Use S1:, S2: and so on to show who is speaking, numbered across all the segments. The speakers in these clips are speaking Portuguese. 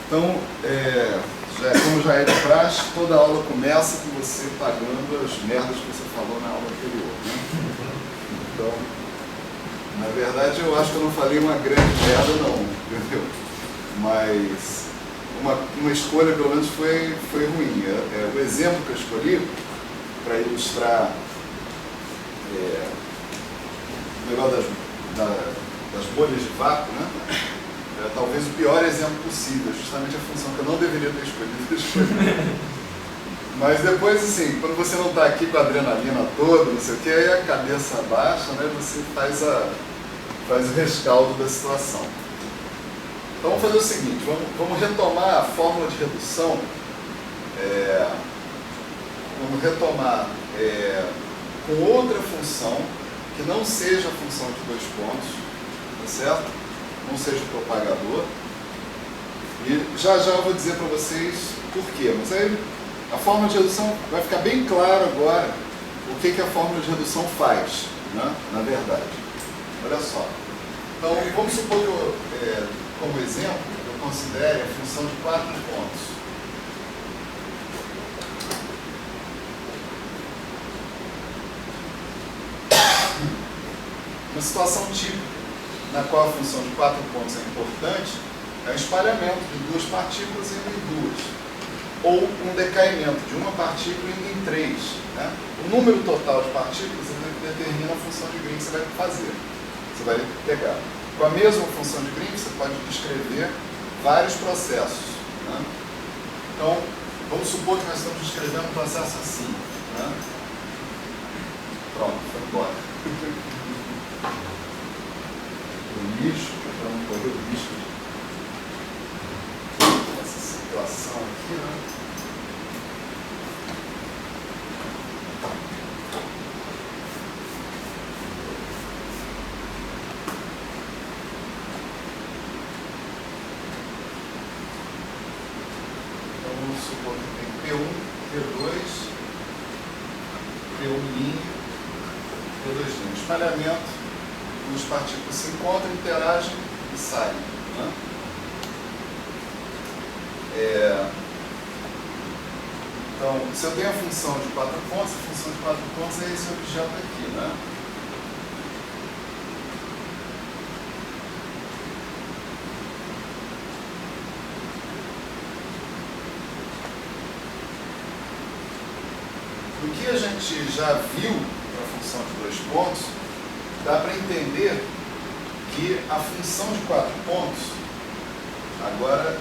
S1: Então, como já é de praxe, toda aula começa com você pagando as merdas que você falou na aula anterior, né? Então, na verdade, eu acho que eu não falei uma grande merda não, entendeu? Mas uma escolha, pelo menos, foi ruim. O exemplo que eu escolhi para ilustrar o negócio das bolhas de vácuo, né? Talvez o pior exemplo possível, justamente a função que eu não deveria ter escolhido. Mas depois, assim, quando você não está aqui com a adrenalina toda, não sei o que, aí a cabeça baixa, né? Você faz o rescaldo da situação. Então vamos fazer o seguinte, vamos retomar a fórmula de redução, vamos retomar com outra função, que não seja a função de 2 pontos, tá certo? Não seja o propagador. E já eu vou dizer para vocês por quê. Mas aí a fórmula de redução vai ficar bem claro agora o que a fórmula de redução faz, né? Na verdade. Olha só. Então vamos supor que como exemplo, eu considere a função de 4 pontos. Uma situação típica na qual a função de 4 pontos é importante é o espalhamento de 2 partículas indo em 2, ou um decaimento de uma partícula indo em 3. Né? O número total de partículas determina a função de Green que você vai fazer. Você vai pegar. Com a mesma função de Green, você pode descrever vários processos. Né? Então, vamos supor que nós estamos descrevendo um processo assim. Né? Pronto, foi embora. O lixo, para não correr o risco dessa situação aqui, né? Então vamos supor que tem P1, P2, P1', P2'. Espalhamento. As partículas se encontram, interagem e saem. Né? Então, se eu tenho a função de 4 pontos, a função de 4 pontos é esse objeto aqui. Né? O que a gente já viu para a função de 2 pontos, dá para entender que a função de 4 pontos, agora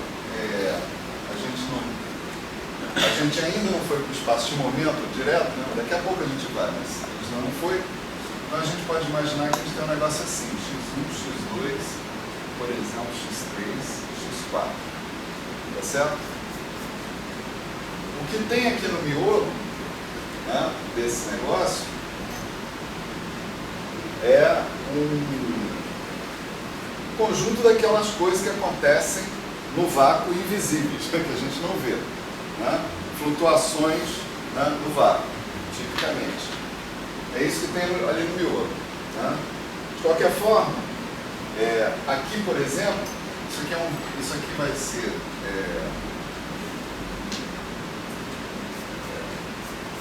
S1: a gente ainda não foi para o espaço de momento direto, né? Daqui a pouco a gente vai, mas a gente não foi. Então a gente pode imaginar que a gente tem um negócio assim, x1, x2, por exemplo, x3, x4. Tá certo? O que tem aqui no miolo, né, desse negócio é um conjunto daquelas coisas que acontecem no vácuo invisíveis, que a gente não vê. Né? Flutuações, né, no vácuo, tipicamente. É isso que tem ali no miolo. Né? De qualquer forma, aqui, por exemplo, isso aqui vai ser...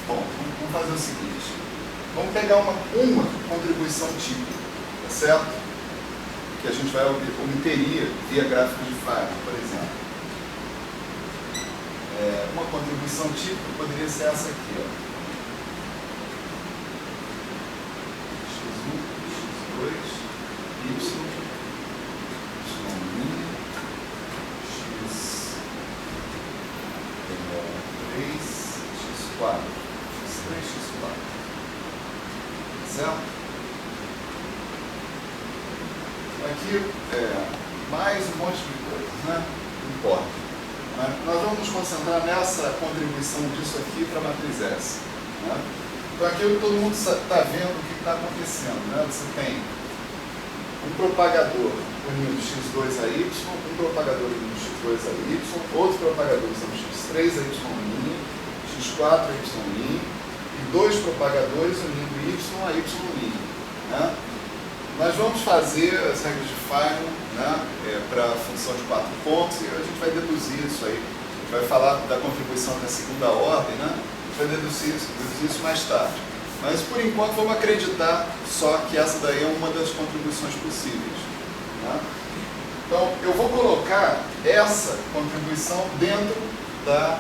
S1: Bom, vamos fazer o seguinte. Vamos pegar uma contribuição típica, tá certo? Que a gente vai obteria via gráfico de Feynman, por exemplo. Uma contribuição típica poderia ser essa aqui, ó. x1, x2, y, y', x3, x4, x3, x4. Certo? Aqui, mais um monte de coisas, né? Não importa. Nós vamos nos concentrar nessa contribuição disso aqui para a matriz S. Né? Então aqui todo mundo está vendo o que está acontecendo. Né? Você tem um propagador unindo x2 a y, um propagador unindo x2 a y, outro propagador usando x3 a y', x4 a y', e 2 propagadores unindo y a y'. Né? Nós vamos fazer as regras de Feynman, né, para a função de 4 pontos e a gente vai deduzir isso aí. A gente vai falar da contribuição da segunda ordem, né? A gente vai deduzir isso mais tarde. Mas, por enquanto, vamos acreditar só que essa daí é uma das contribuições possíveis. Né? Então, eu vou colocar essa contribuição dentro da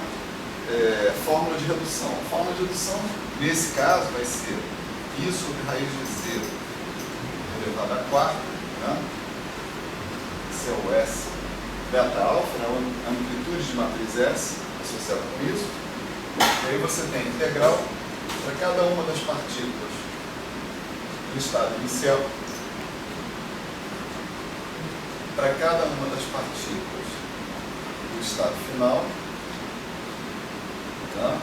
S1: fórmula de redução. A fórmula de redução, nesse caso, vai ser I sobre raiz de 0 elevado à quarta, né? Esse é o S beta alfa, né? A amplitude de matriz S associada com isso. E aí você tem integral para cada uma das partículas do estado inicial, para cada uma das partículas do estado final. Tá?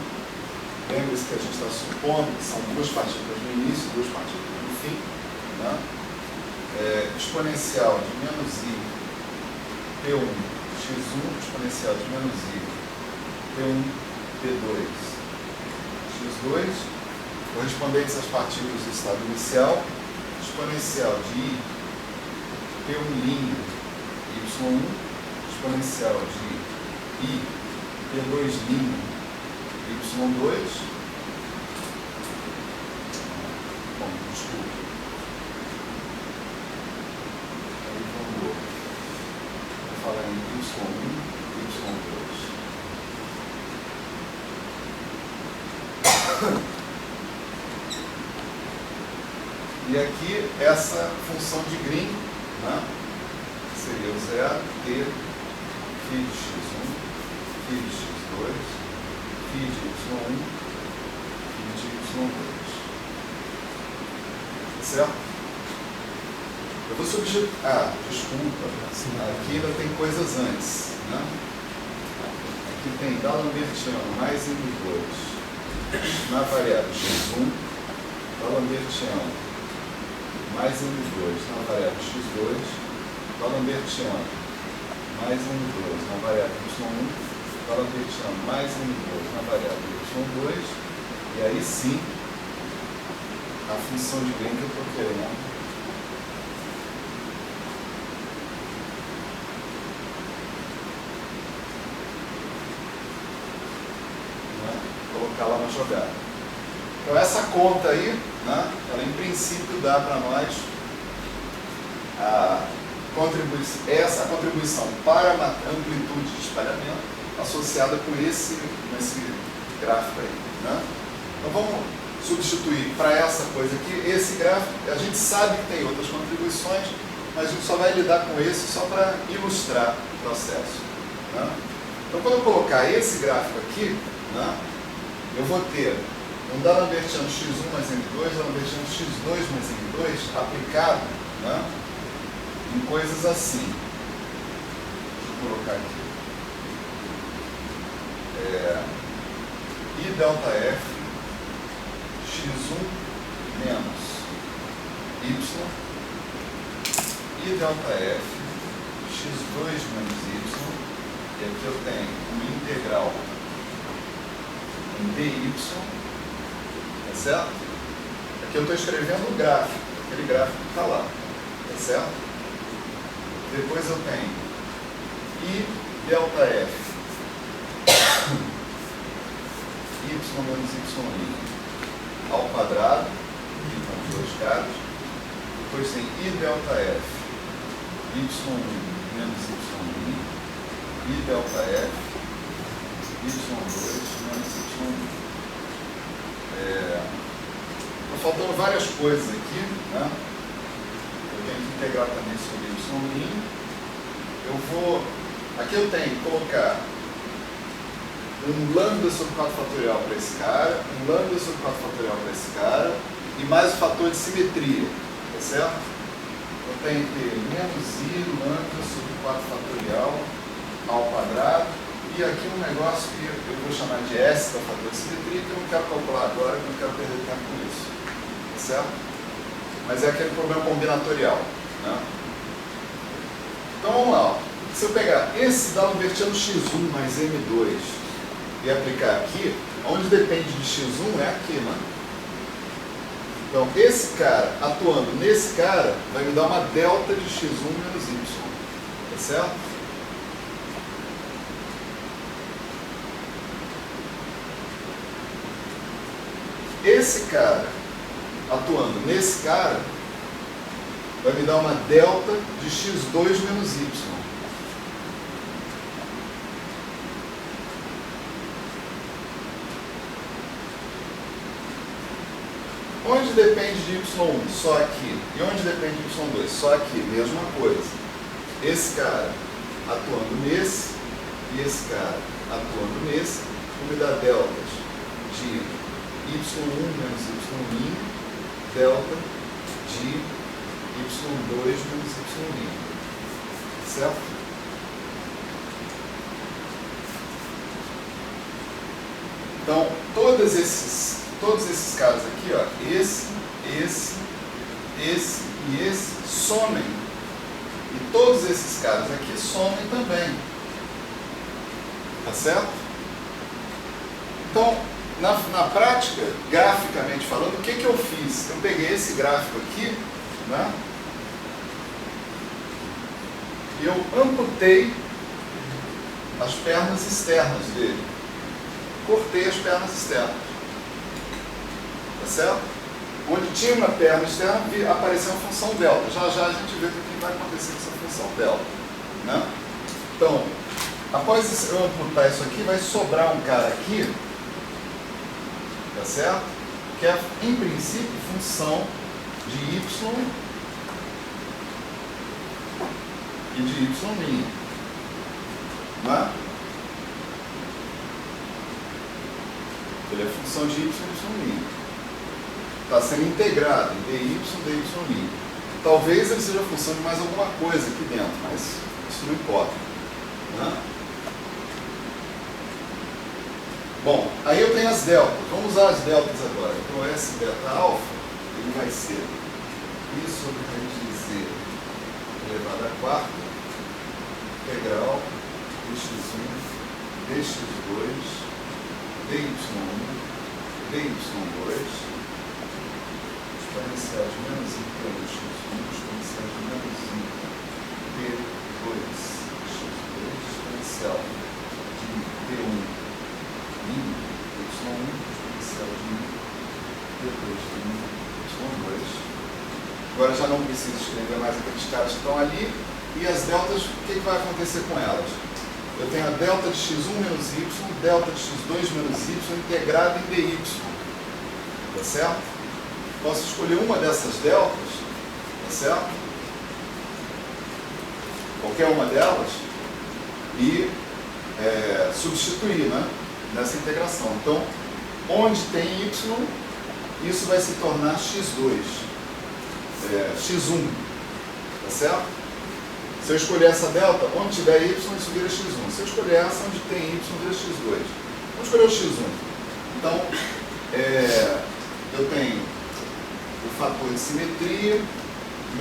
S1: Lembre-se que a gente está supondo que são duas partículas no início e duas partículas no fim. Tá? Exponencial de menos I P1 x1, exponencial de menos I P1 P2 x2, correspondentes às partículas do estado inicial, exponencial de I P1' y1, exponencial de I P2' y2. Bom, desculpa. Aí vou falar em y1, y2. E aqui essa função de Green, né? Seria o zero, t, φ de x1, φ de x2, φ de y1, φ de y2. Certo? Eu vou substituir. Desculpa. Aqui ainda tem coisas antes. Né? Aqui tem D'Alembertiano mais M2 na variável x1, D'Alembertiano mais M2 na variável x2, D'Alembertiano mais M2 na variável y1, D'Alembertiano mais M2 na variável y2, e aí sim a função de Green que eu estou querendo. Colocar lá na jogada. Então essa conta aí, né, ela em princípio dá para nós a contribuição para a amplitude de espalhamento associada com esse gráfico aí. Né? Então vamos substituir para essa coisa aqui, esse gráfico. A gente sabe que tem outras contribuições, mas a gente só vai lidar com esse só para ilustrar o processo. Né? Então quando eu colocar esse gráfico aqui, né, eu vou ter um D'Alembertiano x1 mais m2, D'Alembertiano x2 mais m2 aplicado, né, em coisas assim. Deixa eu colocar aqui. I delta f x1 menos y, I delta f x2 menos y, e aqui eu tenho uma integral em dy, tá certo? Aqui eu estou escrevendo o gráfico, aquele gráfico que está lá, tá certo? Depois eu tenho I delta f y menos y' ao quadrado, aqui estão os dois caras. Depois tem I delta f y1 menos y', I delta f y2 menos y1. Estão faltando várias coisas aqui, né? Eu tenho que integrar também sobre y'. Aqui eu tenho que colocar um lambda sobre 4 fatorial para esse cara, um lambda sobre 4 fatorial para esse cara, e mais o fator de simetria, tá certo? Eu tenho que ter menos i lambda sobre 4 fatorial ao quadrado. E aqui um negócio que eu vou chamar de S, que é o fator de simetria, que eu não quero calcular agora, que eu não quero perder tempo com isso. Tá certo? Mas é aquele problema combinatorial. Né? Então vamos lá. Ó. Se eu pegar esse D'Alembertiano x1 mais m2 e aplicar aqui, onde depende de x1 é aqui, né? Então esse cara atuando nesse cara vai me dar uma delta de x1 menos y. Tá certo? Esse cara, atuando nesse cara, vai me dar uma delta de x2 menos y. Onde depende de y1? Só aqui. E onde depende de y2? Só aqui. Mesma coisa. Esse cara atuando nesse e esse cara atuando nesse, vão me dar deltas de y1 menos y', delta de y2 menos y'. Certo? Então, todos esses caras aqui, ó, esse e esse somem. E todos esses caras aqui somem também. Tá certo? Então, na prática, graficamente falando, o que eu fiz? Eu peguei esse gráfico aqui, né? E eu amputei as pernas externas dele. Cortei as pernas externas. Tá certo? Onde tinha uma perna externa, apareceu a função delta. Já já a gente vê o que vai acontecer com essa função delta. Né? Então, após eu amputar isso aqui, vai sobrar um cara aqui, tá certo? Que é, em princípio, função de y e de y'. Né? Ele é função de y e y'. Está sendo integrado em dy, dy'. Talvez ele seja função de mais alguma coisa aqui dentro, mas isso não importa. Né? Bom, aí eu tenho as deltas. Vamos usar as deltas agora. Então, S delta alfa, ele vai ser I sobre raiz de Z elevado à quarta, integral dx1, dx2, dy1, dy2, exponencial de menos 1 pelo x1, exponencial de menos 1 p2 x2, exponencial de p1 y1, exponencial de p2 y2. Agora já não preciso escrever mais aqueles caras que estão ali. E as deltas, o que vai acontecer com elas? Eu tenho a delta de x1 menos y, delta de x2 menos y integrada em dy. Tá certo? Posso escolher uma dessas deltas, tá certo? Qualquer uma delas, e substituir, né, nessa integração. Então, onde tem y, isso vai se tornar x2, x1, tá certo? Se eu escolher essa delta, onde tiver y, isso vira x1. Se eu escolher essa, onde tem y, vira x2. Vamos escolher o x1. Então, eu tenho o fator de simetria,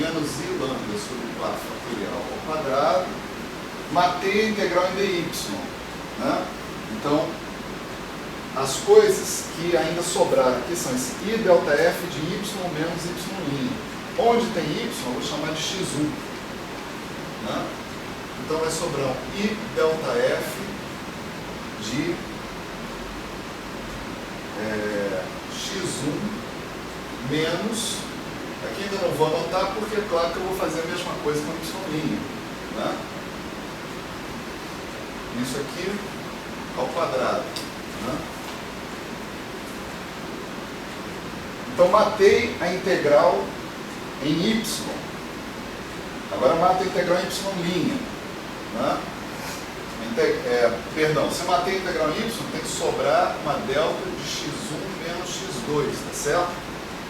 S1: menos i lambda sobre 4 fatorial ao quadrado, matei a integral em dy. Né? Então, as coisas que ainda sobraram aqui são esse i delta f de y menos y'. Onde tem y, eu vou chamar de x1. Né? Então, vai sobrar um i delta f de x1 menos, aqui ainda não vou anotar porque é claro que eu vou fazer a mesma coisa com y'. Né? Isso aqui ao quadrado. Né? Então matei a integral em y. Agora mato a integral em y'. Né? Perdão, se eu matei a integral em y, tem que sobrar uma delta de x1 menos x2, tá certo?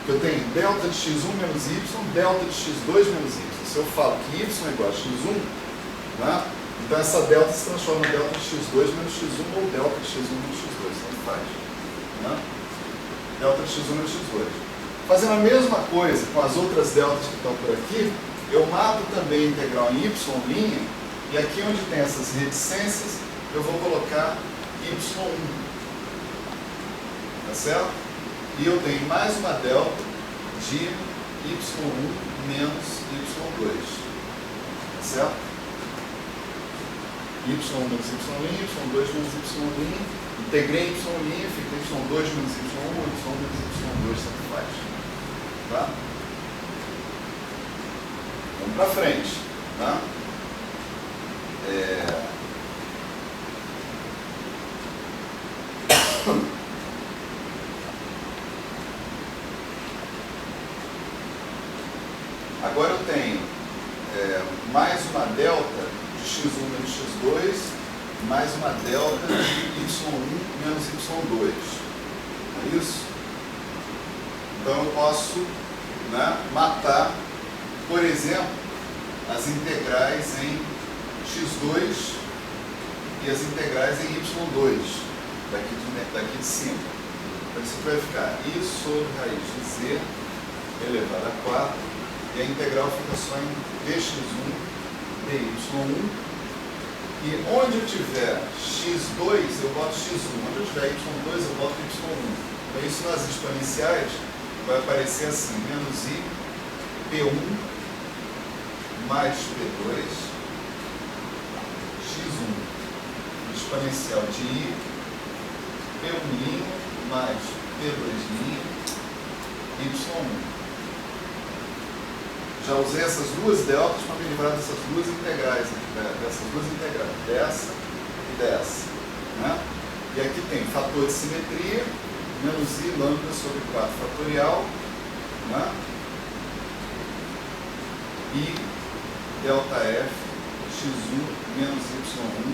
S1: Eu tenho delta de x1 menos y, delta de x2 menos y. Se eu falo que y é igual a x1, né? Então essa delta se transforma em delta de x2 menos x1 ou delta de x1 menos x2, tanto faz. Né? Delta de x1 menos x2. Fazendo a mesma coisa com as outras deltas que estão por aqui, eu mato também a integral em y', e aqui onde tem essas reticências, eu vou colocar y1. Tá certo? E eu tenho mais uma delta de y1 menos y2. Tá certo? menos y', y2 menos y', integrei y', fica y2 menos y1, y menos y2, tanto faz. Tá? Vamos para frente. Tá? Agora eu tenho mais uma delta de x1 menos x2, mais uma delta de y1 menos y2. Não é isso? Então eu posso, né, matar, por exemplo, as integrais em x2 e as integrais em y2, daqui de cima. Então isso vai ficar i sobre raiz de z elevado a 4, e a integral fica só em dx1 dy1, e onde eu tiver x2 eu boto x1, onde eu tiver y2 eu boto y1. Então isso nas exponenciais vai aparecer assim, menos i p1 mais p2 x1 exponencial de i p1' mais p2' y1. Já usei essas duas deltas para me livrar dessas duas integrais, dessa e dessa. Né? E aqui tem fator de simetria, menos i lambda sobre 4 fatorial, né? E delta f x1 menos y1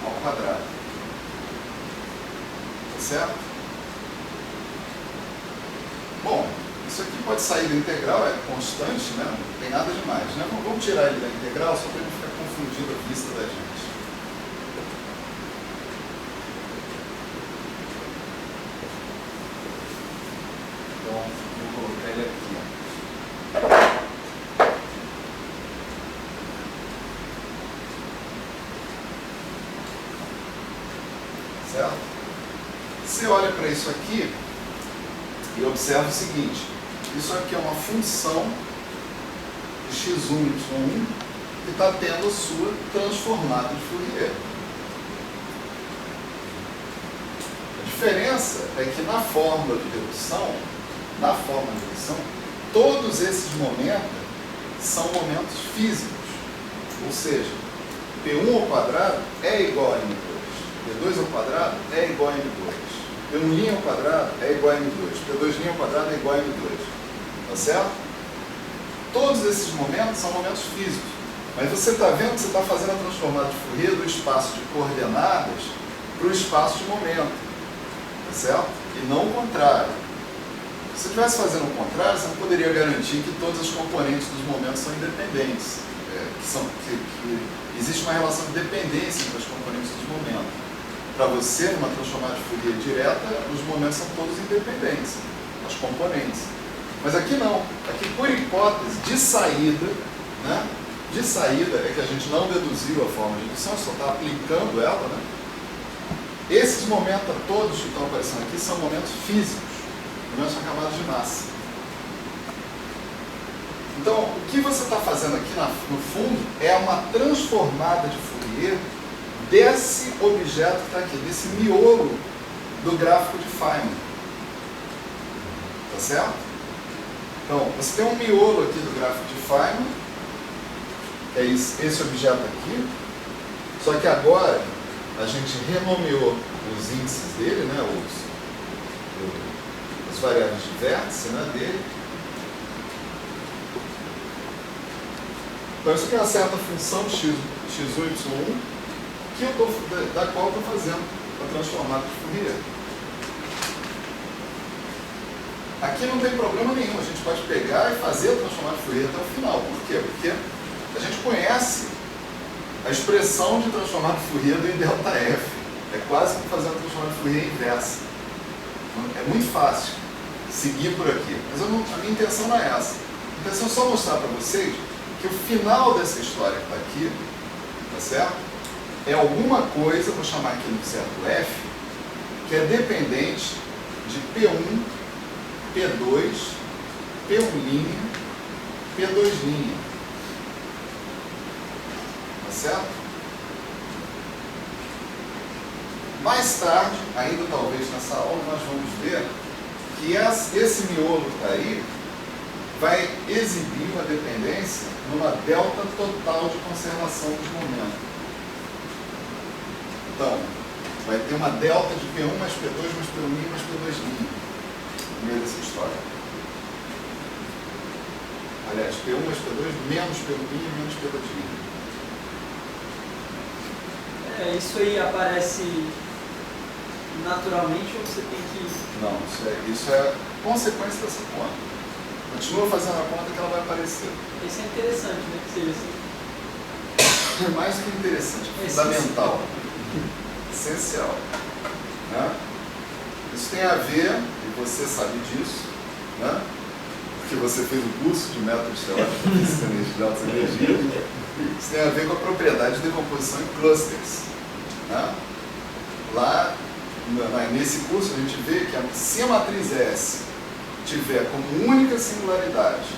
S1: ao quadrado. Tá certo? Bom, isso aqui pode sair da integral, é constante, né? Não tem nada demais, né? Vamos tirar ele da integral só para ele não ficar confundido a vista da gente. Então, vou colocar ele aqui. Certo? Você olha para isso aqui e observa o seguinte. Isso aqui é uma função de x1, y1 que está tendo a sua transformada de Fourier. A diferença é que na fórmula de redução, todos esses momentos são momentos físicos. Ou seja, P1 ao quadrado é igual a M2, P2 ao quadrado é igual a M2, P1' ao quadrado é igual a M2, P2' ao quadrado é igual a M2. Tá certo? Todos esses momentos são momentos físicos. Mas você está vendo que você está fazendo a transformada de Fourier do espaço de coordenadas para o espaço de momento. Tá certo? E não o contrário. Se você estivesse fazendo o contrário, você não poderia garantir que todas as componentes dos momentos são independentes. Que existe uma relação de dependência entre as componentes dos momentos. Para você, numa transformada de Fourier direta, os momentos são todos independentes, as componentes. Mas aqui não. Aqui, por hipótese de saída, né? De saída é que a gente não deduziu a forma de redução, só está aplicando ela, né? Esses momentos todos que estão aparecendo aqui são momentos físicos, momentos de camadas de massa. Então, o que você está fazendo aqui no fundo é uma transformada de Fourier desse objeto que está aqui, desse miolo do gráfico de Feynman. Tá certo? Então, você tem um miolo aqui do gráfico de Feynman, que é esse objeto aqui, só que agora a gente renomeou os índices dele, né, as variáveis de vértice, né, dele. Então, isso aqui é uma certa função x1 y1 da qual eu estou fazendo a transformada de Fourier. Aqui não tem problema nenhum, a gente pode pegar e fazer a transformada de Fourier até o final. Por quê? Porque a gente conhece a expressão de transformada de Fourier do I delta F. É quase como fazer a transformada de Fourier inversa. É muito fácil seguir por aqui. Mas a minha intenção não é essa. A intenção é só mostrar para vocês que o final dessa história que está aqui, tá certo? É alguma coisa, vou chamar aqui no certo F, que é dependente de P1, P2, P1', P2'. Tá certo? Mais tarde, ainda talvez nessa aula, nós vamos ver que esse miolo que está aí vai exibir uma dependência numa delta total de conservação dos momentos. Então, vai ter uma delta de P1 mais P2 mais P1' mais P2', no meio dessa história. Aliás, P1 mais P2 menos P1' menos P2'.
S2: Isso aí aparece naturalmente ou você tem que...
S1: Não, isso é consequência dessa conta. Continua fazendo a conta que ela vai aparecer.
S2: Isso é interessante, né? Que seja assim.
S1: É mais que interessante, é fundamental. Essencial. Né? Isso tem a ver, e você sabe disso, né? Porque você fez o curso de métodos teóricos de física de altas energias. Isso tem a ver com a propriedade de decomposição em clusters. Né? Lá, nesse curso, a gente vê que se a matriz S tiver como única singularidade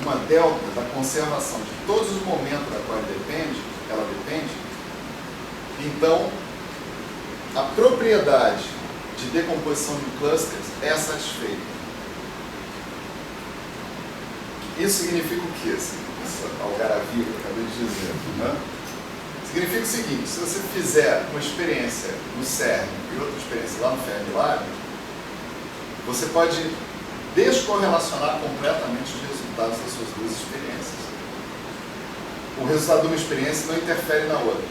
S1: uma delta da conservação de todos os momentos da qual ela depende, então a propriedade de decomposição de clusters é satisfeita. Isso significa o quê? Essa algaravia que eu acabei de dizer. Né? Significa o seguinte: se você fizer uma experiência no CERN e outra experiência lá no Fermilab, você pode descorrelacionar completamente os resultados das suas duas experiências. O resultado de uma experiência não interfere na outra.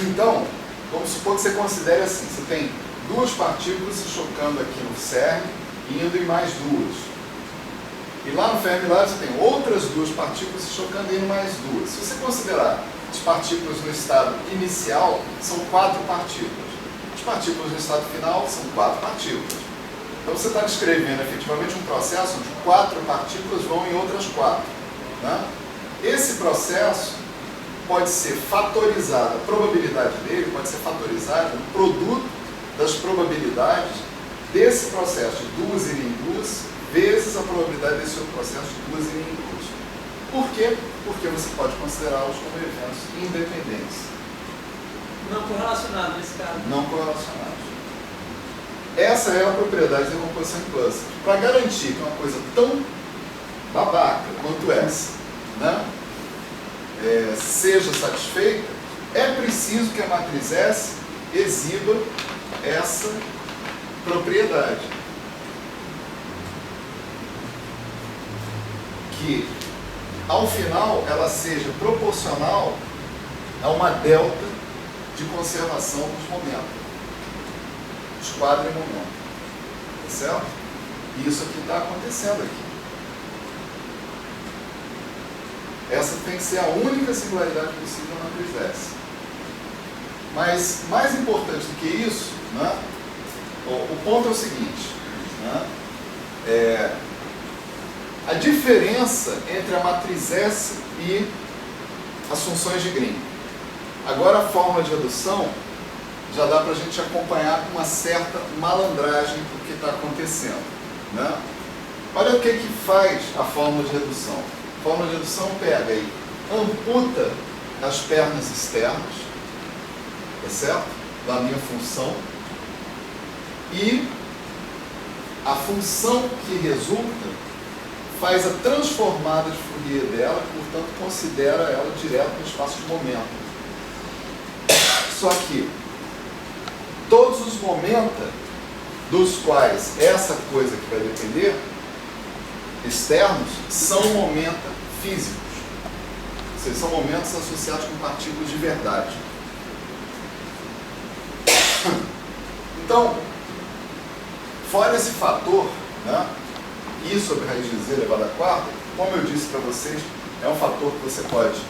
S1: Então, vamos supor que você considere assim: você tem duas partículas se chocando aqui no CERN e indo em mais duas. E lá no Fermilab você tem outras duas partículas se chocando e indo mais duas. Se você considerar as partículas no estado inicial, são 4 partículas. As partículas no estado final são 4 partículas. Então você está descrevendo efetivamente um processo onde 4 partículas vão em outras 4. Né? Esse processo pode ser fatorizado, a probabilidade dele pode ser fatorizada no produto das probabilidades desse processo de duas irem em duas vezes a probabilidade desse outro processo de duas irem em duas. Por quê? Porque você pode considerá-los como eventos independentes.
S2: Não correlacionados nesse caso.
S1: Não correlacionados. Essa é a propriedade da decomposição em cluster. Para garantir que uma coisa tão babaca quanto essa, né, seja satisfeita, é preciso que a matriz S exiba essa propriedade. Que, ao final, ela seja proporcional a uma delta de conservação dos momentos, dos quadrimomentos. Tá certo? E isso aqui está acontecendo aqui. Essa tem que ser a única singularidade possível na matriz S. Mas, mais importante do que isso, né, o ponto é o seguinte, né, a diferença entre a matriz S e as funções de Green. Agora a fórmula de redução já dá para a gente acompanhar com uma certa malandragem o que está acontecendo. Né? Olha o que faz a fórmula de redução. A fórmula de redução pega e amputa as pernas externas, tá certo? Da minha função, e a função que resulta faz a transformada de Fourier dela, portanto considera ela direto no espaço de momento. Só que todos os momenta dos quais essa coisa que vai depender, externos, são momenta físicos. Ou seja, são momentos associados com partículas de verdade. Então, fora esse fator, né, I sobre raiz de z elevado à quarta, como eu disse para vocês, é um fator que você pode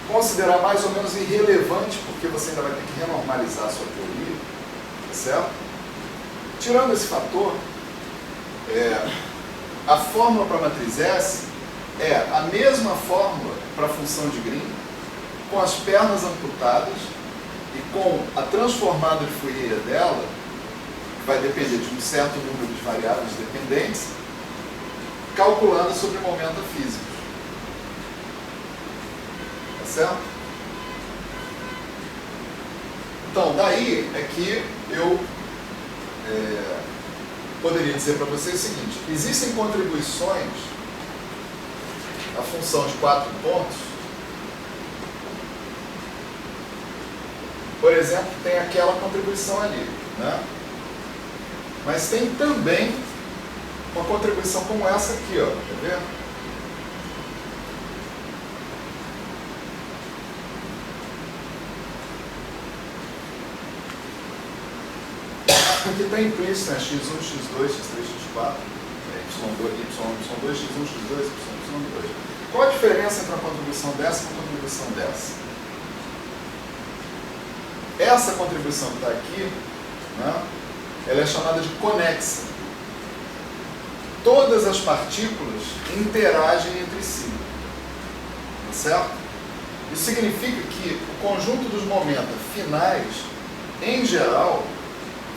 S1: considerar mais ou menos irrelevante, porque você ainda vai ter que renormalizar a sua teoria, tá certo? Tirando esse fator, a fórmula para a matriz S é a mesma fórmula para a função de Green, com as pernas amputadas e com a transformada de Fourier dela, que vai depender de um certo número de variáveis dependentes, calculada sobre momento físico. certo? Então, daí é que eu poderia dizer para vocês o seguinte: existem contribuições à função de 4 pontos. Por exemplo, tem aquela contribuição ali, né? Mas tem também uma contribuição como essa aqui, ó, quer ver? Aqui está implícito, né? x1, x2, x3, x4, y2, y2, x1, x2, y2. Qual a diferença entre uma contribuição dessa e uma contribuição dessa? Essa contribuição que está aqui, né, ela é chamada de conexa. Todas as partículas interagem entre si. Tá certo? Isso significa que o conjunto dos momentos finais, em geral,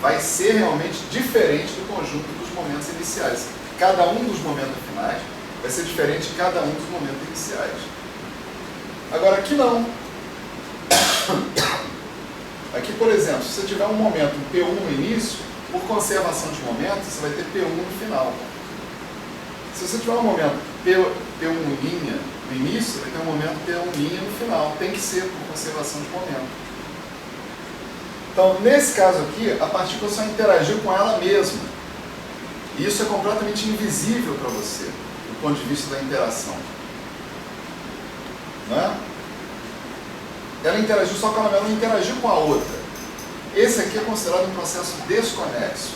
S1: vai ser realmente diferente do conjunto dos momentos iniciais. Cada um dos momentos finais vai ser diferente de cada um dos momentos iniciais. Agora, aqui não. Aqui, por exemplo, se você tiver um momento P1 no início, por conservação de momento, você vai ter P1 no final. Se você tiver um momento P1' no início, você vai ter um momento P1' no final. Tem que ser por conservação de momento. Então, nesse caso aqui, a partícula só interagiu com ela mesma. E isso é completamente invisível para você, do ponto de vista da interação. Não é? Ela interagiu só com ela mesma, não interagiu com a outra. Esse aqui é considerado um processo desconexo.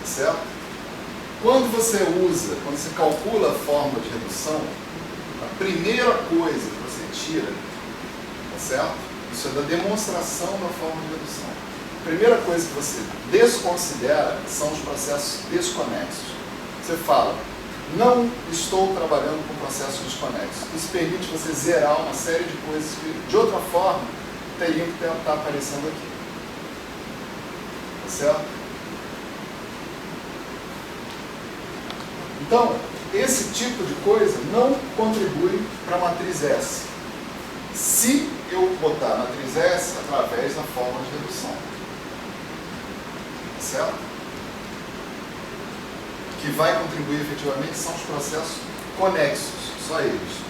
S1: Certo? Quando você calcula a fórmula de redução, a primeira coisa que você tira, tá certo? Isso é da demonstração da fórmula de redução. A primeira coisa que você desconsidera são os processos desconexos. Você fala, não estou trabalhando com processos desconexos. Isso permite você zerar uma série de coisas que, de outra forma, teriam que estar aparecendo aqui. Tá certo? Então, esse tipo de coisa não contribui para a matriz S. Se eu botar a matriz S através da fórmula de redução. Tá certo? Que vai contribuir efetivamente são os processos conexos, só eles.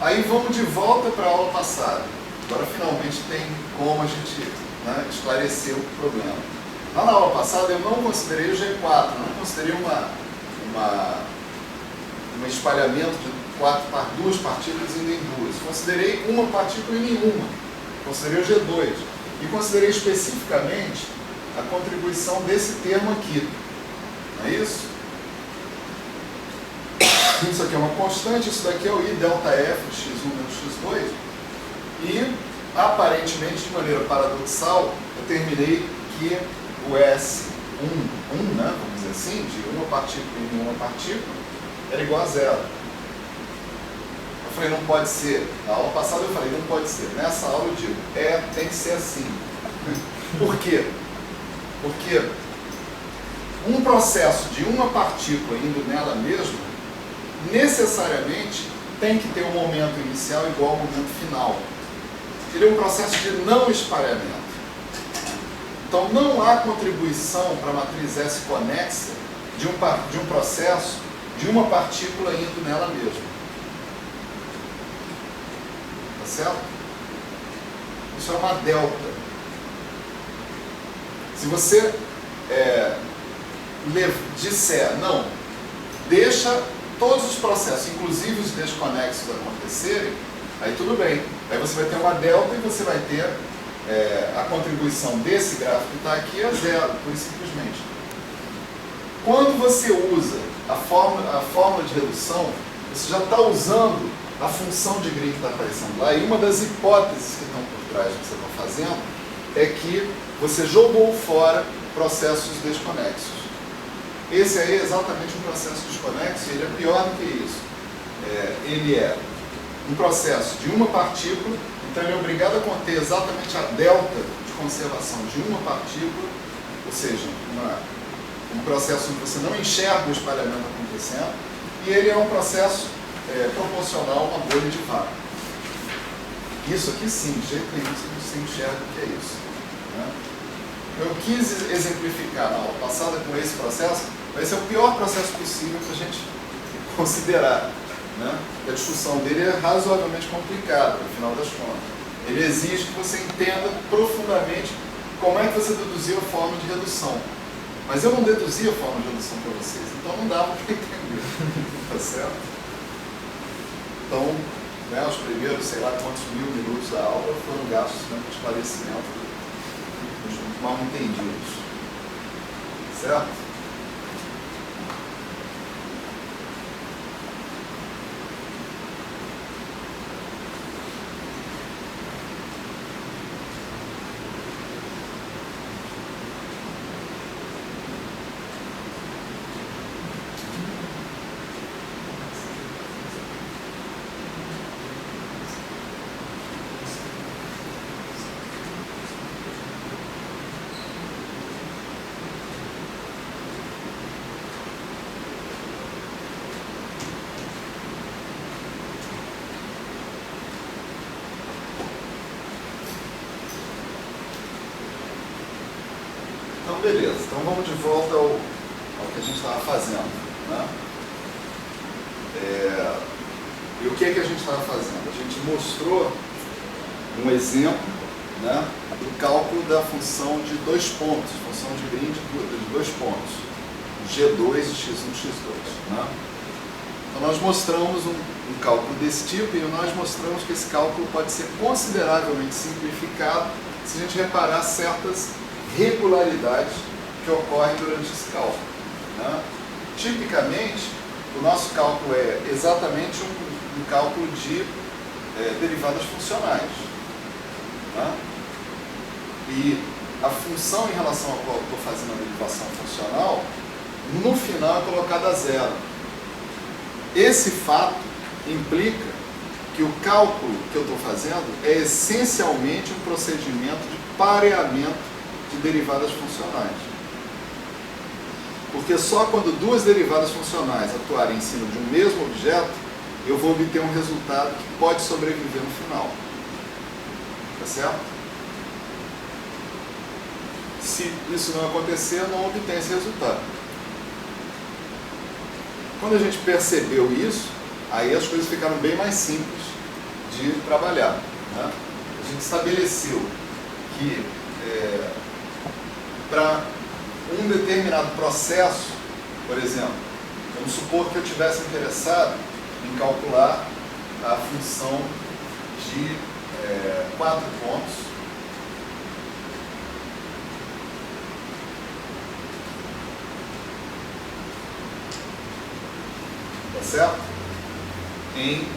S1: Aí vamos de volta para a aula passada. Agora finalmente tem como a gente, né, esclarecer o problema. Lá na aula passada eu não considerei o G4, não considerei um espalhamento de duas partículas indo em duas. Considerei uma partícula em nenhuma. Considerei o G2. E considerei especificamente a contribuição desse termo aqui. Não é isso? Isso aqui é uma constante, isso daqui é o I delta F de x1 menos x2. E, aparentemente, de maneira paradoxal, eu terminei que o S1, né, vamos dizer assim, de uma partícula em uma partícula, era igual a zero. Eu falei, não pode ser. Na aula passada eu falei, não pode ser. Nessa aula eu digo, tem que ser assim. Por quê? Porque um processo de uma partícula indo nela mesma, necessariamente tem que ter um momento inicial igual ao momento final. Ele é um processo de não espalhamento. Então não há contribuição para a matriz S conexa de um processo de uma partícula indo nela mesma. Tá certo? Isso é uma delta. Se você disser, não, deixa todos os processos, inclusive os desconexos, acontecerem, aí tudo bem. Aí você vai ter uma delta e você vai ter a contribuição desse gráfico que está aqui a zero, pura e simplesmente. Quando você usa a fórmula de redução, você já está usando a função de Green que está aparecendo lá, e uma das hipóteses que estão por trás do que você está fazendo é que você jogou fora processos desconexos. Esse aí é exatamente um processo desconexo, e ele é pior do que isso. Ele é um processo de uma partícula, então ele é obrigado a conter exatamente a delta de conservação de uma partícula, ou seja, um processo onde você não enxerga o espalhamento acontecendo, e ele é um processo proporcional a uma bolha de vácuo. Isso aqui sim, de jeito nenhum você enxerga o que é isso. Né? Eu quis exemplificar na aula passada com esse processo, vai ser o pior processo possível para a gente considerar. Né? A discussão dele é razoavelmente complicada, no final das contas. Ele exige que você entenda profundamente como é que você deduziu a forma de redução. Mas eu não deduzi a forma de redução para vocês, então não dava para entender. Tá certo? Então, né, os primeiros, sei lá quantos mil minutos da aula foram gastos no esclarecimento dos mal entendidos. Certo? Então, beleza. Então, vamos de volta ao que a gente estava fazendo. Né? E o que é que a gente estava fazendo? A gente mostrou um exemplo, né, do cálculo da função de 2 pontos, função de Green de 2 pontos, G2 e X1, X2. Né? Então, nós mostramos um cálculo desse tipo e nós mostramos que esse cálculo pode ser consideravelmente simplificado se a gente reparar certas regularidades que ocorrem durante esse cálculo. Né? Tipicamente, o nosso cálculo é exatamente um cálculo de derivadas funcionais. Né? E a função em relação à qual eu estou fazendo a derivação funcional, no final é colocada a zero. Esse fato implica que o cálculo que eu estou fazendo é essencialmente um procedimento de pareamento de derivadas funcionais. Porque só quando 2 derivadas funcionais atuarem em cima de um mesmo objeto, eu vou obter um resultado que pode sobreviver no final. Tá certo? Se isso não acontecer, eu não obtenho esse resultado. Quando a gente percebeu isso, aí as coisas ficaram bem mais simples de trabalhar. Né? A gente estabeleceu que para um determinado processo, por exemplo, vamos supor que eu tivesse interessado em calcular a função de 4 pontos tá certo? Em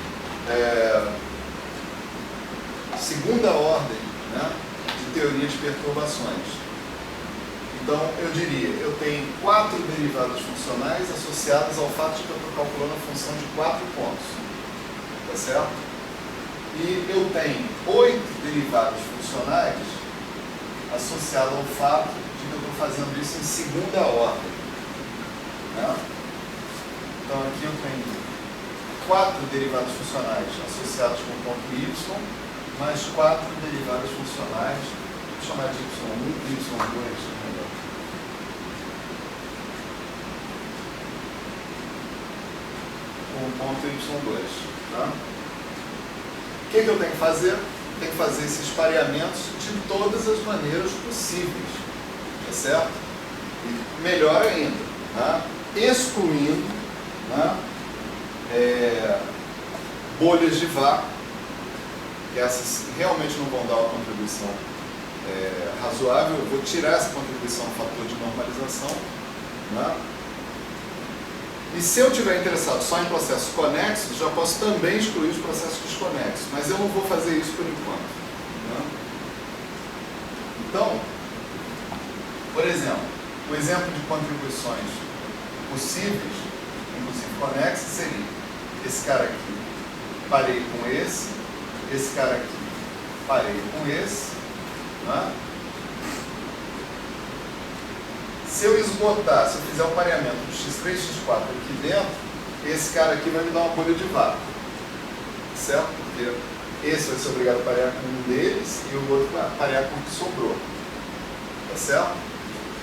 S1: segunda ordem, né, de teoria de perturbações. Então, eu diria, eu tenho 4 derivadas funcionais associadas ao fato de que eu estou calculando a função de 4 pontos. Tá certo? E eu tenho 8 derivadas funcionais associadas ao fato de que eu estou fazendo isso em segunda ordem. Né? Então, aqui eu tenho 4 derivadas funcionais associadas com o ponto y, mais 4 derivadas funcionais, vou chamar de y1 e y2, com o ponto y2. Tá? O que eu tenho que fazer? Tenho que fazer esses pareamentos de todas as maneiras possíveis. Tá certo? E melhor ainda, tá? Excluindo, né, bolhas de vácuo, que essas realmente não vão dar uma contribuição razoável. Eu vou tirar essa contribuição no fator de normalização. Né? E se eu estiver interessado só em processos conexos, já posso também excluir os processos desconexos, mas eu não vou fazer isso por enquanto. Né? Então, por exemplo, o exemplo de contribuições possíveis, inclusive conexas, seria esse cara aqui, parei com esse cara aqui, parei com esse. Né? Se eu esgotar, se eu fizer o pareamento do x3 e x4 aqui dentro, esse cara aqui vai me dar uma bolha de vácuo. Certo? Porque esse vai ser obrigado a parear com um deles e o outro vai parear com o que sobrou. Tá certo?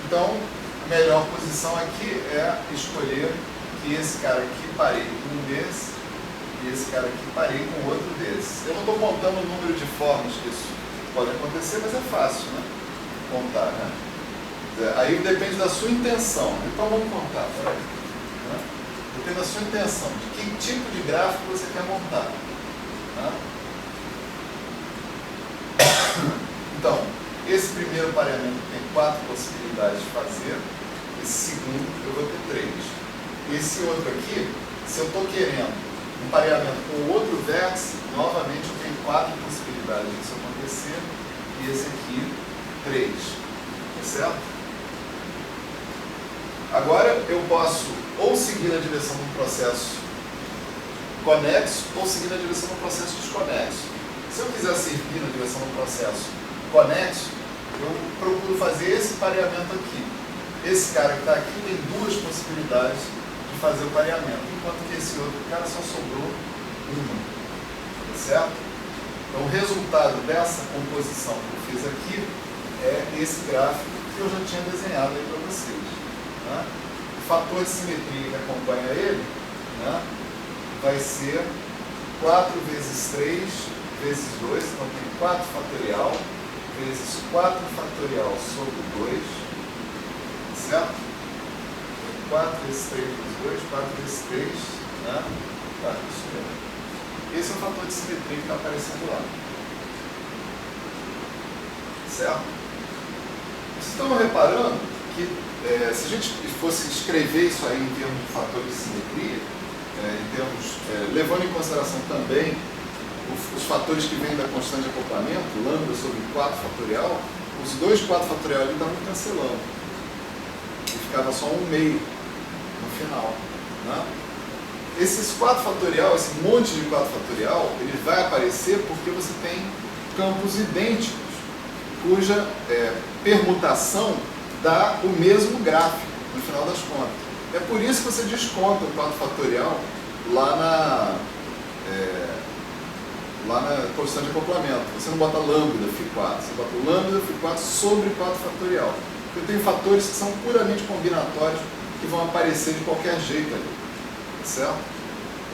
S1: Então, a melhor posição aqui é escolher que esse cara aqui pareie com um desses e esse cara aqui pareie com outro desses. Eu não estou contando o número de formas que isso pode acontecer, mas é fácil, né? Contar, né? Aí depende da sua intenção. Então vamos contar, peraí. Né? Depende da sua intenção, de que tipo de gráfico você quer montar. Né? Então, esse primeiro pareamento tem 4 possibilidades de fazer, esse segundo eu vou ter 3. Esse outro aqui, se eu estou querendo um pareamento com o outro vértice, novamente eu tenho 4 possibilidades disso acontecer, e esse aqui, 3. Tá certo? Agora eu posso ou seguir na direção do processo conexo ou seguir na direção do processo desconexo. Se eu quiser seguir na direção do processo conexo, eu procuro fazer esse pareamento aqui. Esse cara que está aqui tem 2 possibilidades de fazer o pareamento, enquanto que esse outro cara só sobrou uma. Tá certo? Então o resultado dessa composição que eu fiz aqui é esse gráfico que eu já tinha desenhado aí para vocês. Né? O fator de simetria que acompanha ele, né, vai ser 4 vezes 3 vezes 2, então tem 4 fatorial vezes 4 fatorial sobre 2, certo? 4 vezes 3 vezes 2, 4 vezes 3, né? Tá, isso mesmo. Esse é o fator de simetria que está aparecendo lá. Certo? Vocês estão reparando que se a gente fosse escrever isso aí em termos de fator de simetria, levando em consideração também os fatores que vêm da constante de acoplamento, lambda sobre 4 fatorial, os 2 4 fatorial ali estavam cancelando. E ficava só 1 meio no final. Né? Esses 4 fatorial, esse monte de 4 fatorial, ele vai aparecer porque você tem campos idênticos, cuja permutação dá o mesmo gráfico, no final das contas. É por isso que você desconta o 4 fatorial lá na constante de acoplamento. Você não bota lambda φ4, você bota lambda φ4 sobre 4 fatorial. Eu tenho fatores que são puramente combinatórios que vão aparecer de qualquer jeito ali. Certo?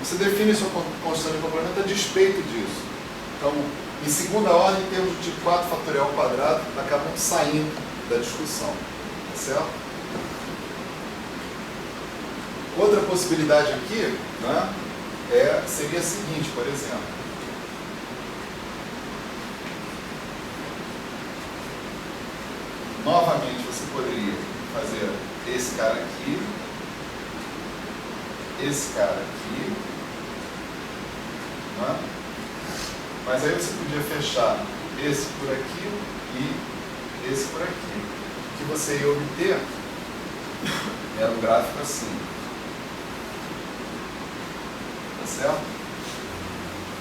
S1: Você define sua constante de acoplamento a despeito disso. Então, em segunda ordem, em termos de 4 fatorial ao quadrado, acabam saindo da discussão. Certo? Outra possibilidade aqui, né, seria a seguinte, por exemplo. Novamente, você poderia fazer esse cara aqui, esse cara aqui, né? Mas aí você podia fechar esse por aqui e esse por aqui. O que você ia obter era um gráfico assim. Tá certo?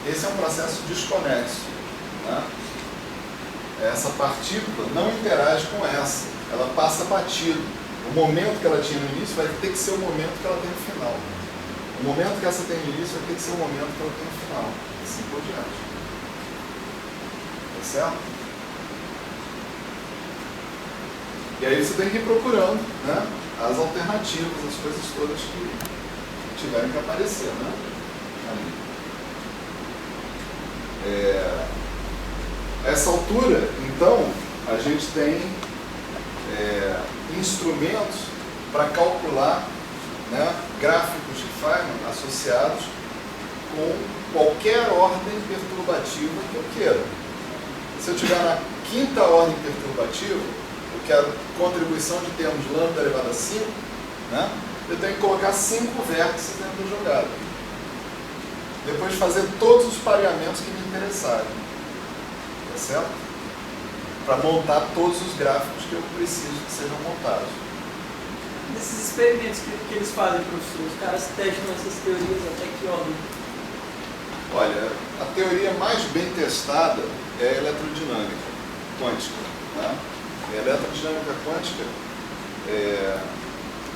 S1: Esse é um processo desconexo. Né? Essa partícula não interage com essa, ela passa batido. O momento que ela tinha no início vai ter que ser o momento que ela tem no final. O momento que essa tem no início vai ter que ser o momento que ela tem no final. Assim por diante. Tá certo? E aí você tem que ir procurando, né, as alternativas, as coisas todas que tiverem que aparecer, né? Essa altura, então, a gente tem instrumentos para calcular, né, gráficos de Feynman associados com qualquer ordem perturbativa que eu queira. Se eu estiver na 5ª ordem perturbativa, eu quero contribuição de termos lambda elevado a 5, né? Eu tenho que colocar 5 vértices dentro da jogada. Depois fazer todos os pareamentos que me interessarem. Tá certo? Para montar todos os gráficos que eu preciso que sejam montados.
S2: Nesses experimentos que eles fazem, professor, os caras testam essas teorias até que ordem?
S1: Olha, a teoria mais bem testada é a eletrodinâmica quântica. Né? A eletrodinâmica quântica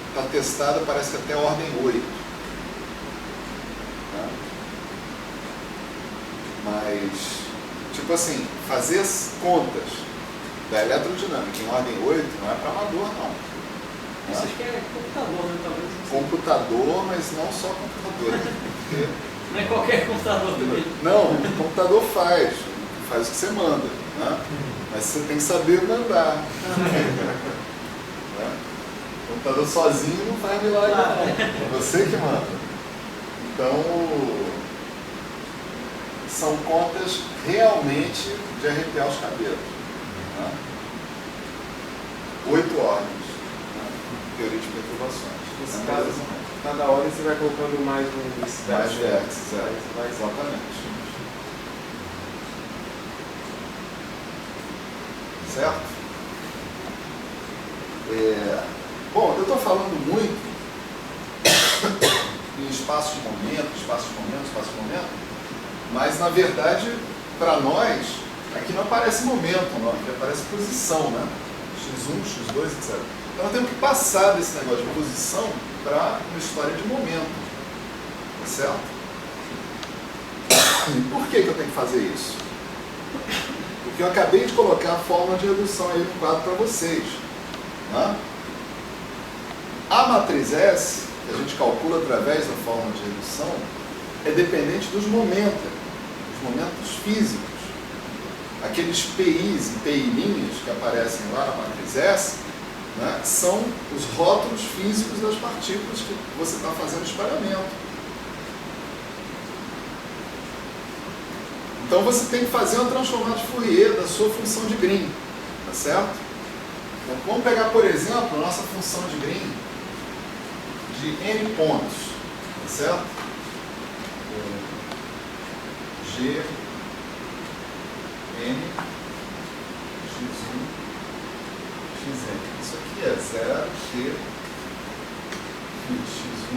S1: está testada, parece que até a ordem 8. Né? Mas Mas, tipo assim, fazer as contas da eletrodinâmica em ordem 8 não é para amador, não.
S2: Isso acho que é computador, né? Talvez.
S1: Computador, mas não só computador. Porque...
S2: Não é qualquer computador também.
S1: Não, o computador faz o que você manda, né? Mas você tem que saber mandar. Né? O computador sozinho não faz milagre, não. É você que manda. Então, são contas realmente de arrepiar os cabelos. Né? 8 ordens, né? Teoria de perturbações.
S3: Nesse caso, cada ordem você vai colocando mais um
S1: Mais vértices, exatamente. Certo? Bom, eu estou falando muito em espaço de momento, mas na verdade, para nós, aqui não aparece momento, não, aqui aparece posição, né? X1, X2, etc. Então, nós temos que passar desse negócio de posição para uma história de momento. Tá certo? E por que eu tenho que fazer isso? Porque eu acabei de colocar a fórmula de redução aí no quadro para vocês. Né? A matriz S, que a gente calcula através da fórmula de redução, é dependente dos momentos físicos. Aqueles PIs e PI' que aparecem lá na matriz S, né, são os rótulos físicos das partículas que você está fazendo espalhamento. Então você tem que fazer uma transformada de Fourier da sua função de Green, tá certo? Então vamos pegar, por exemplo, a nossa função de Green de N pontos, tá certo? G, N, X1, Xn. Isso aqui é 0, G, X1,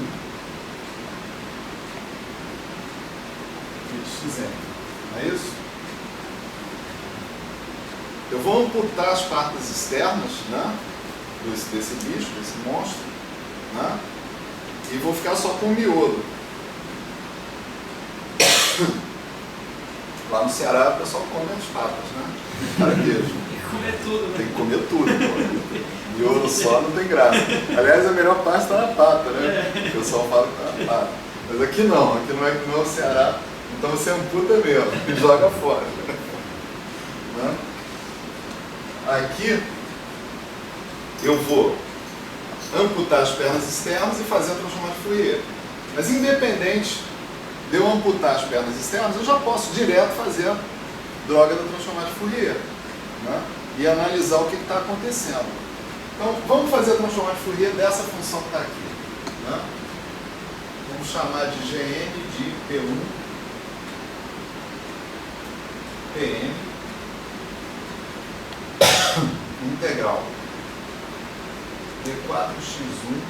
S1: Xn. Não é isso? Eu vou amputar as partes externas, né, desse bicho, desse monstro, né, e vou ficar só com o miolo. Lá no Ceará o pessoal come as patas, né? Caranguejo.
S2: Tem que comer tudo, né?
S1: Tem que comer tudo. Pô. Miolo só não tem graça. Aliás, a melhor parte está na pata, né? O pessoal fala que está na pata. Mas aqui não é o Ceará. Então você amputa mesmo e joga fora. Né? Aqui eu vou amputar as pernas externas e fazer a transformada de Fourier. Mas independente de eu amputar as pernas externas, eu já posso direto fazer a droga da transformada de Fourier, né? E analisar o que está acontecendo. Então, vamos fazer a transformada de Fourier dessa função que está aqui. Né? Vamos chamar de Gn de P1, Pn, integral D4x1,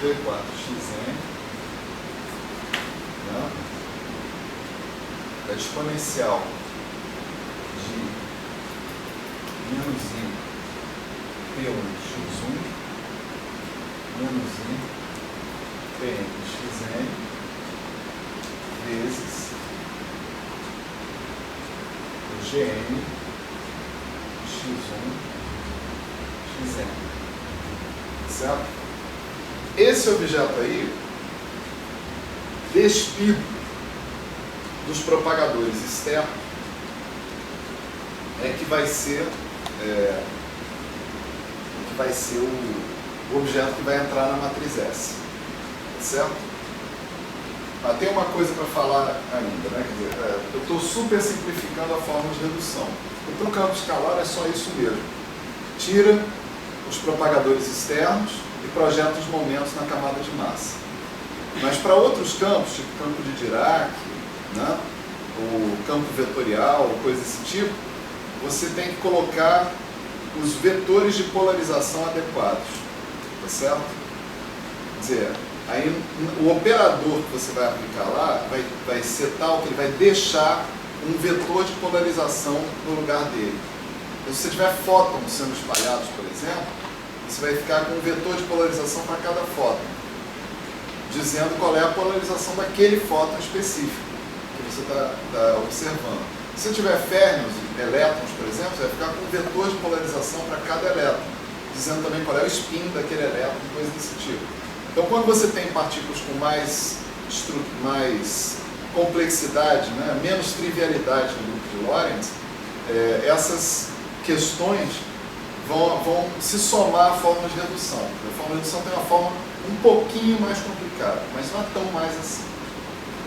S1: D4xn, da exponencial de menos I P1x1 menos I Pnxn vezes o Gn x1 xn. Certo? Esse objeto aí, despido dos propagadores externos, é que vai ser o objeto que vai entrar na matriz S. Certo? Mas tem uma coisa para falar ainda, né? Quer dizer, eu estou super simplificando a forma de redução. Então, o campo escalar é só isso mesmo. Tira os propagadores externos e projeta os momentos na camada de massa. Mas para outros campos, tipo campo de Dirac, né, o campo vetorial, coisa desse tipo, você tem que colocar os vetores de polarização adequados. Tá certo? Quer dizer, aí o operador que você vai aplicar lá vai ser tal que ele vai deixar um vetor de polarização no lugar dele. Então, se você tiver fótons sendo espalhados, por exemplo, você vai ficar com um vetor de polarização para cada fóton, dizendo qual é a polarização daquele fóton específico que você está observando. Se eu tiver férmions, elétrons, por exemplo, você vai ficar com um vetor de polarização para cada elétron, dizendo também qual é o spin daquele elétron, coisa desse tipo. Então, quando você tem partículas com mais complexidade, né, menos trivialidade no grupo de Lorentz, essas questões vão se somar à forma de redução. A forma de redução tem uma forma um pouquinho mais complicada, mas não é tão mais assim.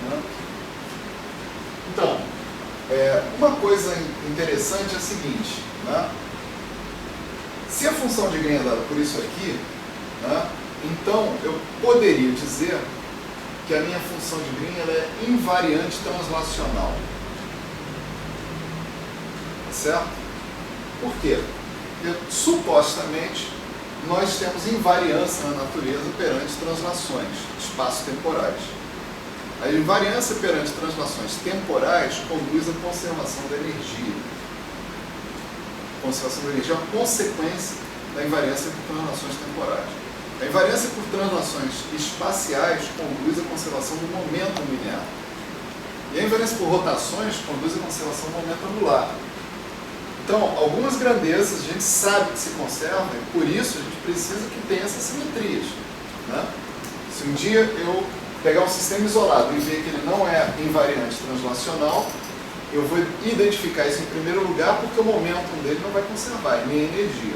S1: Né? Então, uma coisa interessante é a seguinte, né? Se a função de Green é dada por isso aqui, né, então eu poderia dizer que a minha função de Green ela é invariante translacional. Certo? Por quê? Porque, supostamente, nós temos invariância na natureza perante translações espaço-temporais. A invariância perante translações temporais conduz à conservação da energia. A conservação da energia é uma consequência da invariância por translações temporais. A invariância por translações espaciais conduz à conservação do momento linear. E a invariância por rotações conduz à conservação do momento angular. Então, algumas grandezas a gente sabe que se conservam e por isso a gente precisa que tenha essas simetrias. Né? Se um dia eu pegar um sistema isolado e ver que ele não é invariante translacional, eu vou identificar isso em primeiro lugar porque o momento dele não vai conservar, nem a energia.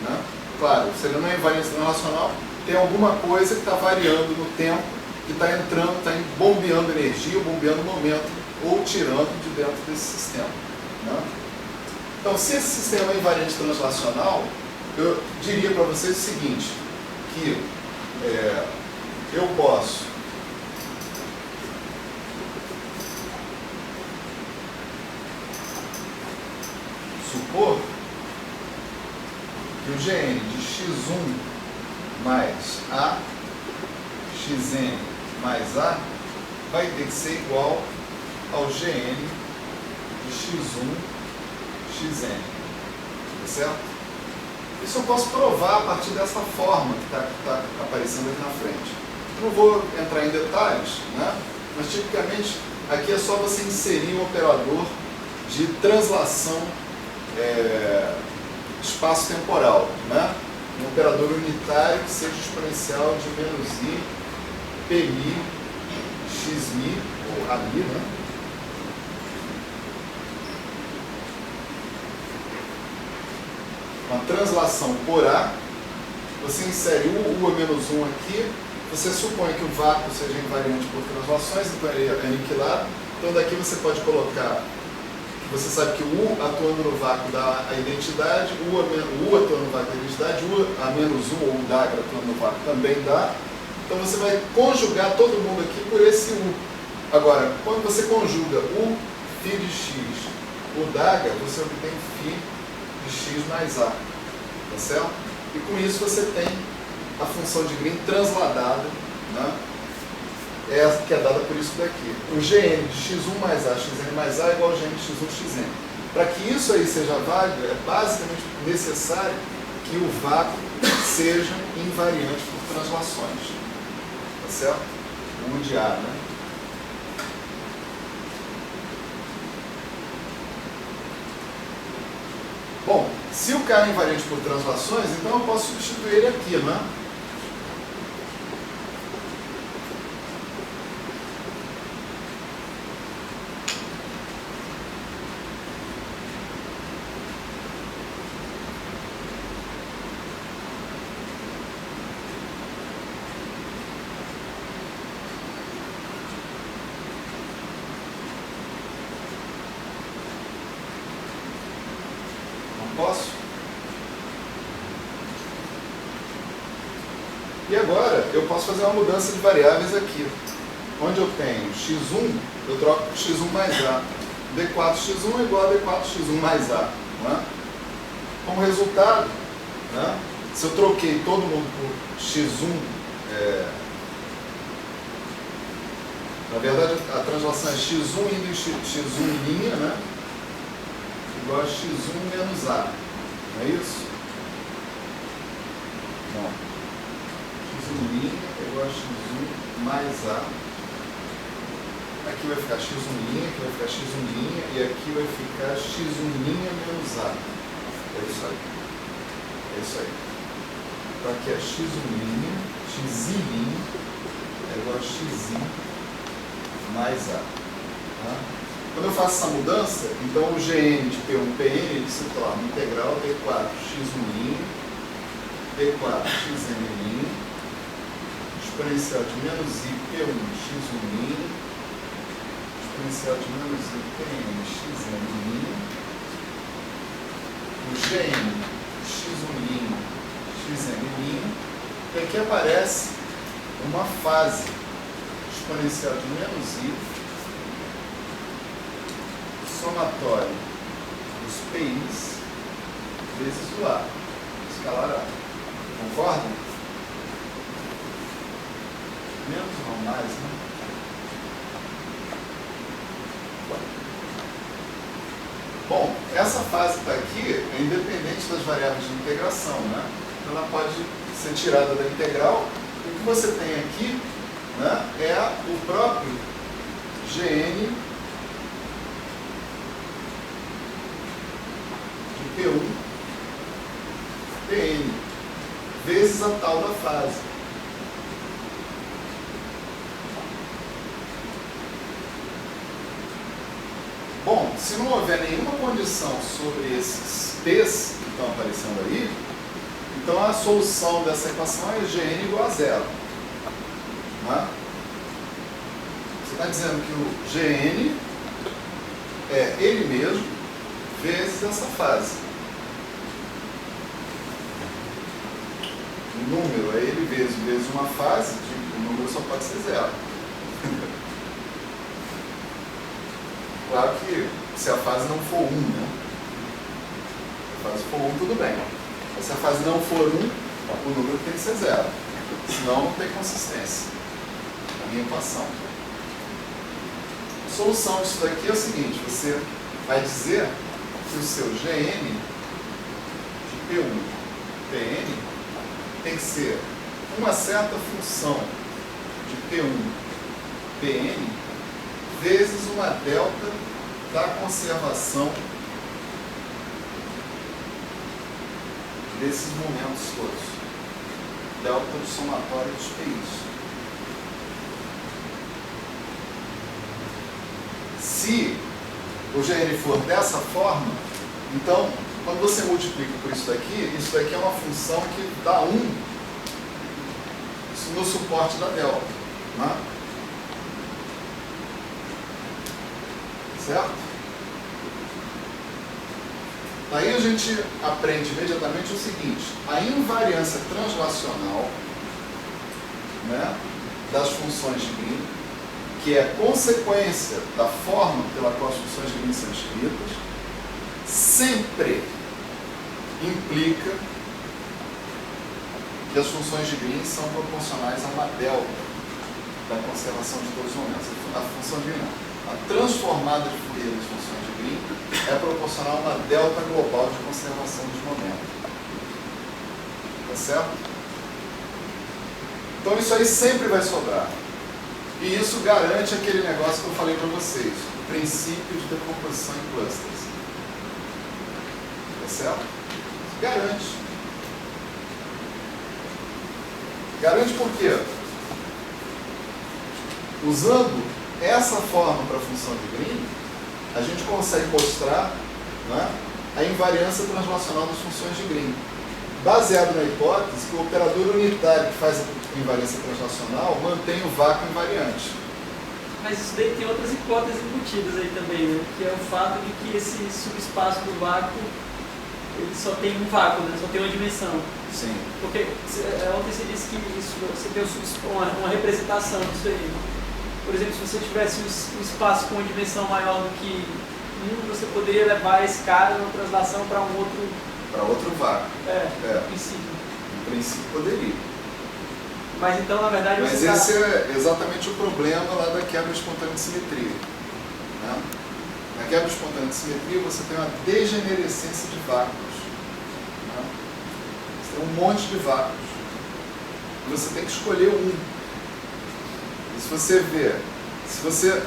S1: Né? Claro, se ele não é invariante translacional, tem alguma coisa que está variando no tempo, que está entrando, está bombeando energia, bombeando momento, ou tirando de dentro desse sistema. Né? Então, se esse sistema é invariante translacional, eu diria para vocês o seguinte, que eu posso supor que o Gn de x1 mais A, xn mais A, vai ter que ser igual ao Gn de x1 xn, tá certo? Isso eu posso provar a partir dessa forma que está aparecendo aqui na frente. Não vou entrar em detalhes, né? Mas tipicamente aqui é só você inserir um operador de translação espaço-temporal, né? Um operador unitário que seja exponencial de menos i, πi, xmi, ou ami, né? Uma translação por A, você insere o menos 1 aqui, você supõe que o vácuo seja invariante por translações, então ele é aniquilado. Então daqui você pode colocar, que você sabe que o U atuando no vácuo dá a identidade, o U atuando no vácuo da identidade, o A menos 1 ou o Dagger atuando no vácuo também dá. Então você vai conjugar todo mundo aqui por esse U. Agora, quando você conjuga o φ de x, o Dagger, você obtém φ de x mais A, tá certo? E com isso você tem a função de Green transladada, né? Que é dada por isso daqui. O Gn de x1 mais A, xn mais A é igual ao Gn de x1 xn. Para que isso aí seja válido, é basicamente necessário que o vácuo seja invariante por translações, tá certo? O U de A, né? Bom, se o K é invariante por translações, então eu posso substituir ele aqui, né? Posso? E agora eu posso fazer uma mudança de variáveis aqui. Onde eu tenho x1, eu troco por x1 mais A. d4x1 é igual a d4x1 mais A. Né? Como resultado, né, se eu troquei todo mundo por x1, na verdade a translação é x1 indo em x1 linha, né? Igual a x1 menos A, não é isso? Não. x1' é igual a x1 mais A aqui vai ficar x1', aqui vai ficar x1' e aqui vai ficar x1' menos a. É isso aí. É isso aí. Então aqui é x1', xi' é igual a xi mais a. Tá? Quando eu faço essa mudança, então o Gn de P1, Pn ele se torna integral d4 x1', d4 xn', exponencial de menos i P1 x1', exponencial de menos i Pn xn', o Gn x1', xn', e aqui aparece uma fase exponencial de menos i somatório dos PIs vezes o A, escalar A. Concordam? Menos não mais, né? Bom, essa fase que está aqui é independente das variáveis de integração, né? Ela pode ser tirada da integral. O que você tem aqui, né, é o próprio Gn de P1 Pn vezes a tal da fase. Bom, se não houver nenhuma condição sobre esses P's que estão aparecendo aí, então a solução dessa equação é Gn igual a zero. Né? Você está dizendo que o Gn é ele mesmo vezes essa fase. O número é ele vezes uma fase, o número só pode ser zero. Claro que se a fase não for 1, né? Se a fase for 1, tudo bem. Mas se a fase não for 1, o número tem que ser zero. Senão não tem consistência na minha equação. A solução disso daqui é o seguinte: você vai dizer que o seu Gn de P1 Pn tem que ser uma certa função de P1 Pn vezes uma delta da conservação desses momentos todos. Delta do somatório dos PIs. Se o Gn for dessa forma, então, quando você multiplica por isso daqui é uma função que dá 1 no suporte da delta. Né? Certo? Aí a gente aprende imediatamente o seguinte: a invariância translacional, né, das funções de Green, que é consequência da forma pela qual as funções de Green são escritas, sempre implica que as funções de Green são proporcionais a uma delta da conservação de todos os momentos. A função de Green não. A transformada de Fourier das funções de Green é proporcional a uma delta global de conservação dos momentos. Tá certo? Então isso aí sempre vai sobrar. E isso garante aquele negócio que eu falei para vocês, o princípio de decomposição em clusters. Tá certo? Garante. Garante por quê? Usando essa forma para a função de Green, a gente consegue mostrar, né, a invariância translacional das funções de Green. Baseado na hipótese que o operador unitário que faz a invariância translacional mantém o vácuo invariante.
S2: Mas isso daí tem outras hipóteses embutidas aí também, né? Que é o fato de que esse subespaço do vácuo, ele só tem um vácuo, né? Só tem uma dimensão.
S1: Sim.
S2: Porque ontem você disse que isso, você tem uma representação disso aí. Por exemplo, se você tivesse um espaço com uma dimensão maior do que 1, você poderia levar esse cara na translação para um outro...
S1: Para outro vácuo.
S2: No princípio.
S1: No princípio poderia.
S2: Mas então, na verdade...
S1: Mas esse é exatamente o problema lá da quebra espontânea de simetria. Né? Na quebra espontânea de simetria você tem uma degenerescência de vácuos. Né? Você tem um monte de vácuos. E você tem que escolher um. E se você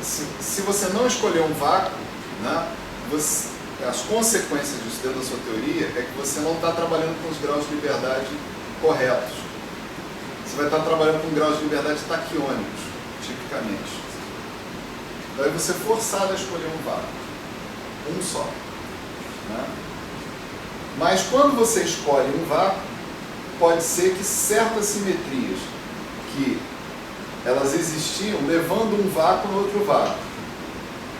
S1: Se você não escolher um vácuo, né, as consequências disso dentro da sua teoria é que você não está trabalhando com os graus de liberdade corretos. Você vai estar trabalhando com graus de liberdade taquiônicos, tipicamente. Daí você é forçado a escolher um vácuo, um só. Né? Mas quando você escolhe um vácuo, pode ser que certas simetrias que elas existiam levando um vácuo no outro vácuo,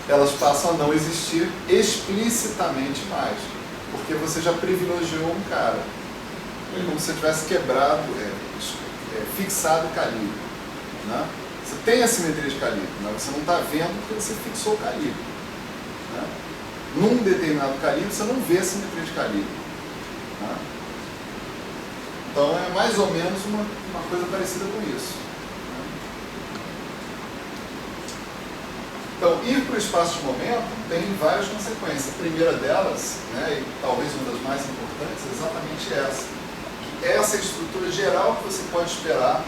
S1: elas passam a não existir explicitamente mais, porque você já privilegiou um cara. É como se você tivesse quebrado, fixado o calibre. Né? Você tem a simetria de calibre, mas você não está vendo porque você fixou o calibre. Né? Num determinado calibre, você não vê a simetria de calibre. Né? Então é mais ou menos uma coisa parecida com isso. Então, ir para o espaço de momento tem várias consequências. A primeira delas, né, e talvez uma das mais importantes, é exatamente essa. Essa é a estrutura geral que você pode esperar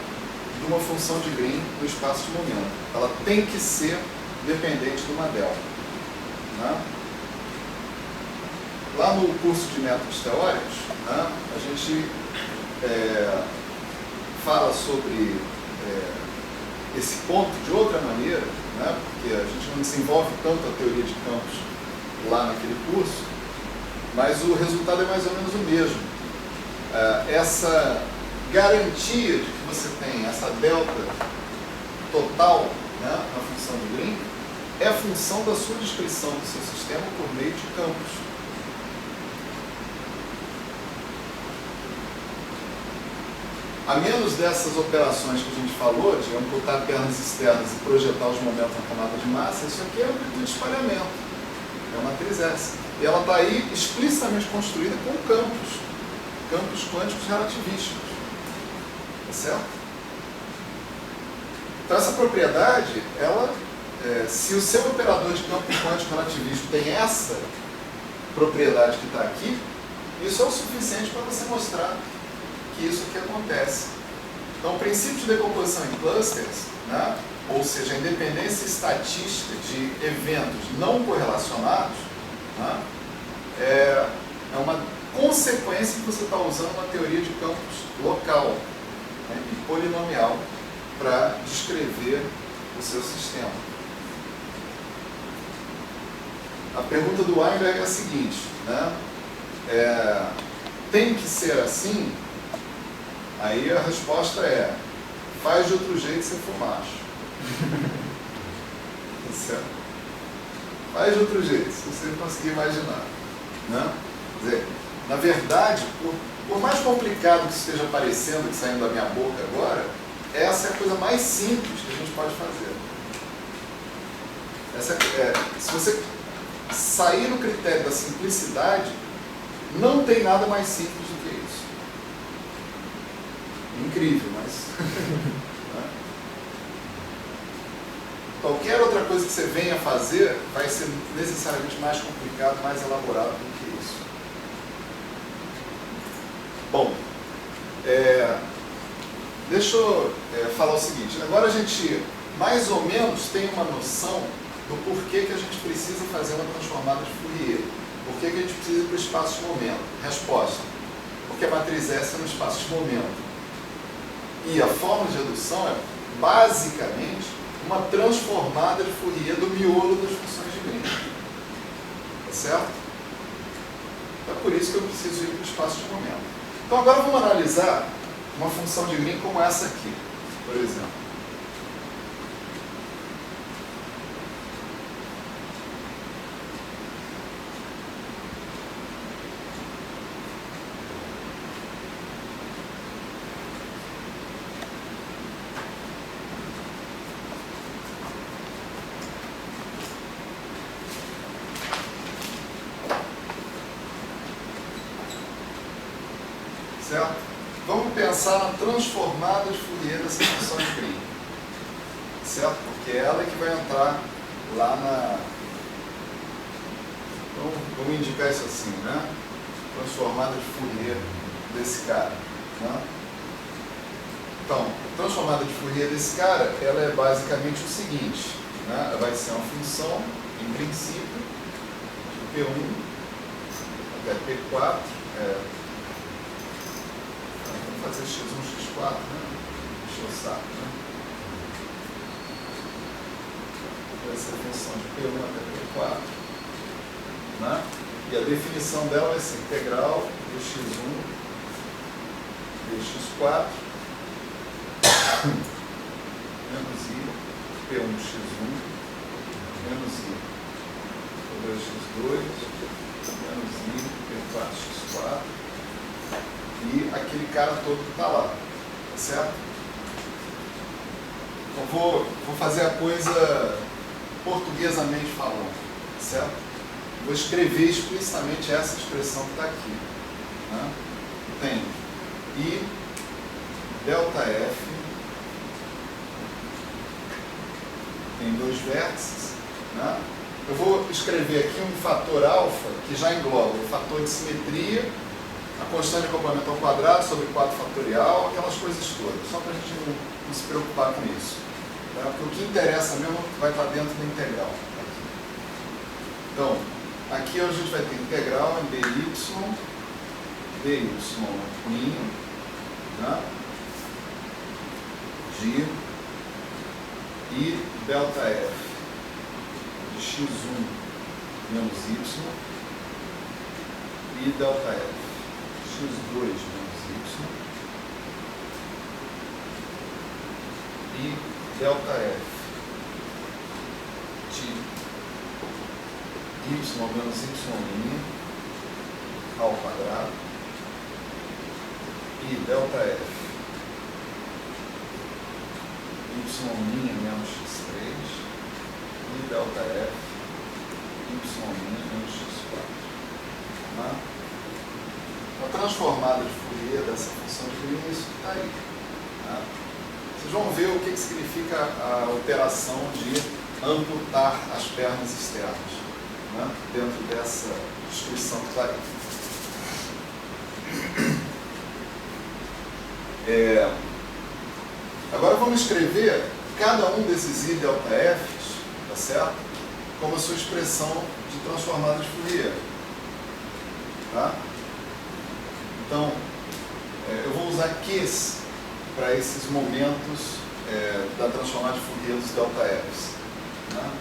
S1: de uma função de Green no espaço de momento. Ela tem que ser dependente de uma delta. Né? Lá no curso de métodos teóricos, né, a gente fala sobre esse ponto de outra maneira, né, porque a gente não desenvolve tanto a teoria de campos lá naquele curso, mas o resultado é mais ou menos o mesmo. Essa garantia de que você tem essa delta total, né, na função de Green é função da sua descrição do seu sistema por meio de campos. A menos dessas operações que a gente falou, de amputar pernas externas e projetar os momentos na camada de massa, isso aqui é amplitude de espalhamento. É uma matriz S. E ela está aí explicitamente construída com campos quânticos relativísticos. Tá certo? Então essa propriedade, ela, se o seu operador de campo quântico relativístico tem essa propriedade que está aqui, isso é o suficiente para você mostrar que isso aqui acontece. Então, o princípio de decomposição em clusters, né, ou seja, a independência estatística de eventos não correlacionados, né, é uma consequência que você está usando uma teoria de campos local, né, e polinomial para descrever o seu sistema. A pergunta do Weinberg é a seguinte, né, tem que ser assim? Aí a resposta é: faz de outro jeito se for macho. Certo? Faz de outro jeito, se você conseguir imaginar. Né? Quer dizer, na verdade, por mais complicado que esteja parecendo, que saindo da minha boca agora, essa é a coisa mais simples que a gente pode fazer. Se você sair no critério da simplicidade, não tem nada mais simples do que isso. Incrível, mas... Qualquer outra coisa que você venha fazer vai ser necessariamente mais complicado, mais elaborado do que isso. Bom, deixa eu falar o seguinte. Agora a gente, mais ou menos, tem uma noção do porquê que a gente precisa fazer uma transformada de Fourier. Por que a gente precisa ir para o espaço de momento? Resposta: porque a matriz S é no espaço de momento. E a fórmula de redução é, basicamente, uma transformada de Fourier do miolo das funções de Green. Tá certo? Então é por isso que eu preciso ir para o espaço de momento. Então agora vamos analisar uma função de Green como essa aqui, por exemplo. Certo? Vamos pensar na transformada de Fourier dessa função de Green. Certo? Porque ela é que vai entrar lá na... Então, vamos indicar isso assim, né? Transformada de Fourier desse cara. Né? Então, a transformada de Fourier desse cara, ela é basicamente o seguinte, né, vai ser uma função, em princípio, de P1 até P4. Vamos fazer x1, x4, né? Deixa eu saber, né? Vai ser a função de P1 até P4. Né? E a definição dela vai ser integral de x1 dx4 menos i P1x1 menos i P2x2 menos i P4x4 e aquele cara todo que está lá, tá certo? Então vou fazer a coisa portuguesamente falando, tá certo? Vou escrever explicitamente essa expressão que está aqui, né? Tem I delta F tem dois vértices, né? Eu vou escrever aqui um fator alfa que já engloba o fator de simetria, a constante de acoplamento ao quadrado sobre 4 fatorial, aquelas coisas todas, só para a gente não se preocupar com isso, tá? Porque o que interessa mesmo vai estar dentro da integral. Então, aqui a gente vai ter integral em dy, minho, né? De I delta F de x1 menos y e delta F x2 menos y e delta F de y menos y' ao quadrado e delta F y' menos x3 e delta F y' menos x4. Tá? A transformada de Fourier dessa função de Fourier é isso que está aí. Tá? Vocês vão ver o que significa a operação de amputar as pernas externas, né? Dentro dessa descrição que está aí. Agora vamos escrever cada um desses I delta F's, tá certo? Como a sua expressão de transformada de Fourier. Tá? Então, eu vou usar Qs para esses momentos da transformada de Fourier dos delta F's. Né?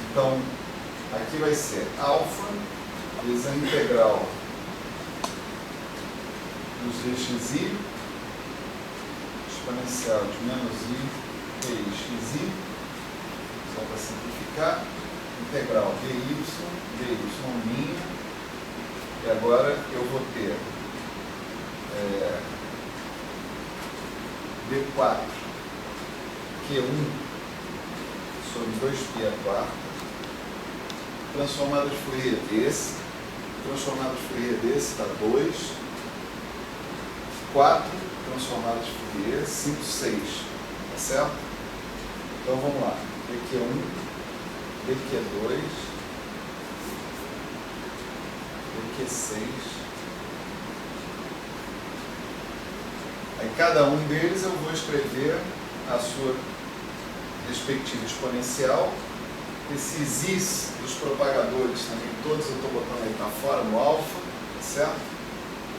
S1: Então, aqui vai ser alfa vezes a integral dos dxi exponencial de menos i dxi, só para simplificar, integral dy minha, e agora eu vou ter d4 q1 sobre 2π à quarta, transformada de Fourier desse, transformada de Fourier desse dá 2, 4 transformadas de Fourier, 5, 6, tá certo? Então vamos lá, dq1, dq2, dq6, aí cada um deles eu vou escrever a sua respectiva exponencial. Esses i's dos propagadores também, todos eu estou botando aí para fora no alfa, tá certo?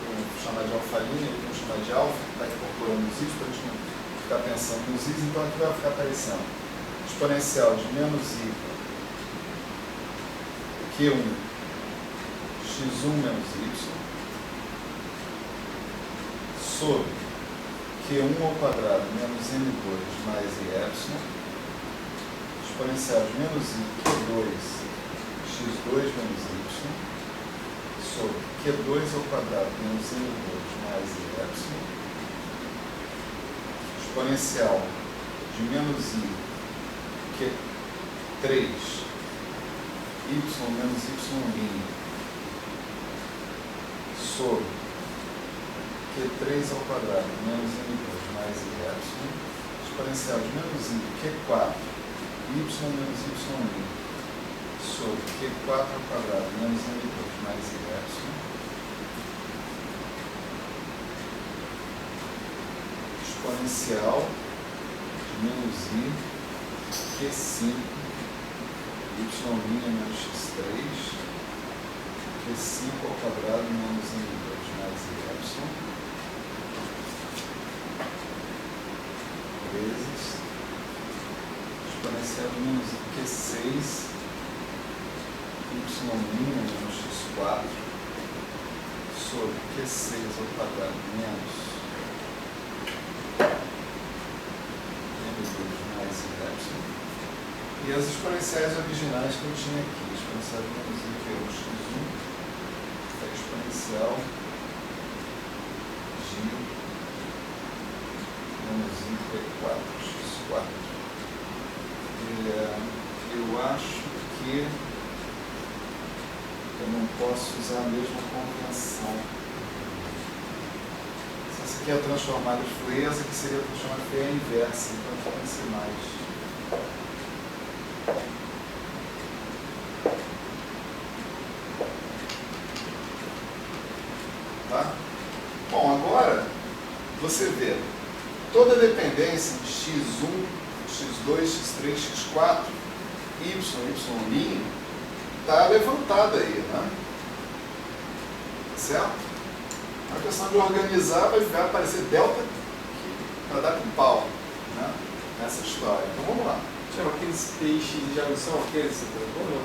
S1: Vou chamar de alfalinha, vou chamar de alfa, que está incorporando os i's para a gente não ficar pensando nos i's, então aqui vai ficar aparecendo exponencial de menos i q1 x1 menos y sobre q1 ao quadrado menos m2 mais i exponencial de menos i q2 x2 menos y sobre q2 ao quadrado menos m2 mais i exponencial de menos i q3 y menos y' sobre q3 ao quadrado menos m2 mais i exponencial de menos i q4 y menos y' sobre q4 ao quadrado menos m2 mais i exponencial de menos i q3 Q5 y' menos x3 Q5 ao quadrado menos m2 mais y vezes exponencial de menos Q6 y' menos x4 sobre Q6 ao quadrado menos m2 mais y. E as exponenciais originais que eu tinha aqui, exponencial de menos I, x1, é exponencial de menos I, 4x4. Eu acho que eu não posso usar a mesma convenção. Se essa aqui é a transformada de Fourier, essa aqui seria a transformada de Fourier inversa, então vai ser mais. Tá? Bom, agora você vê toda a dependência de x1, x2, x3, x4, y' está levantada aí, né? Certo? A questão de organizar vai aparecer delta para dar com pau, né? Nessa história. Então vamos lá.
S3: Chama aqueles peixes de alução, aqueles que você colocou, não?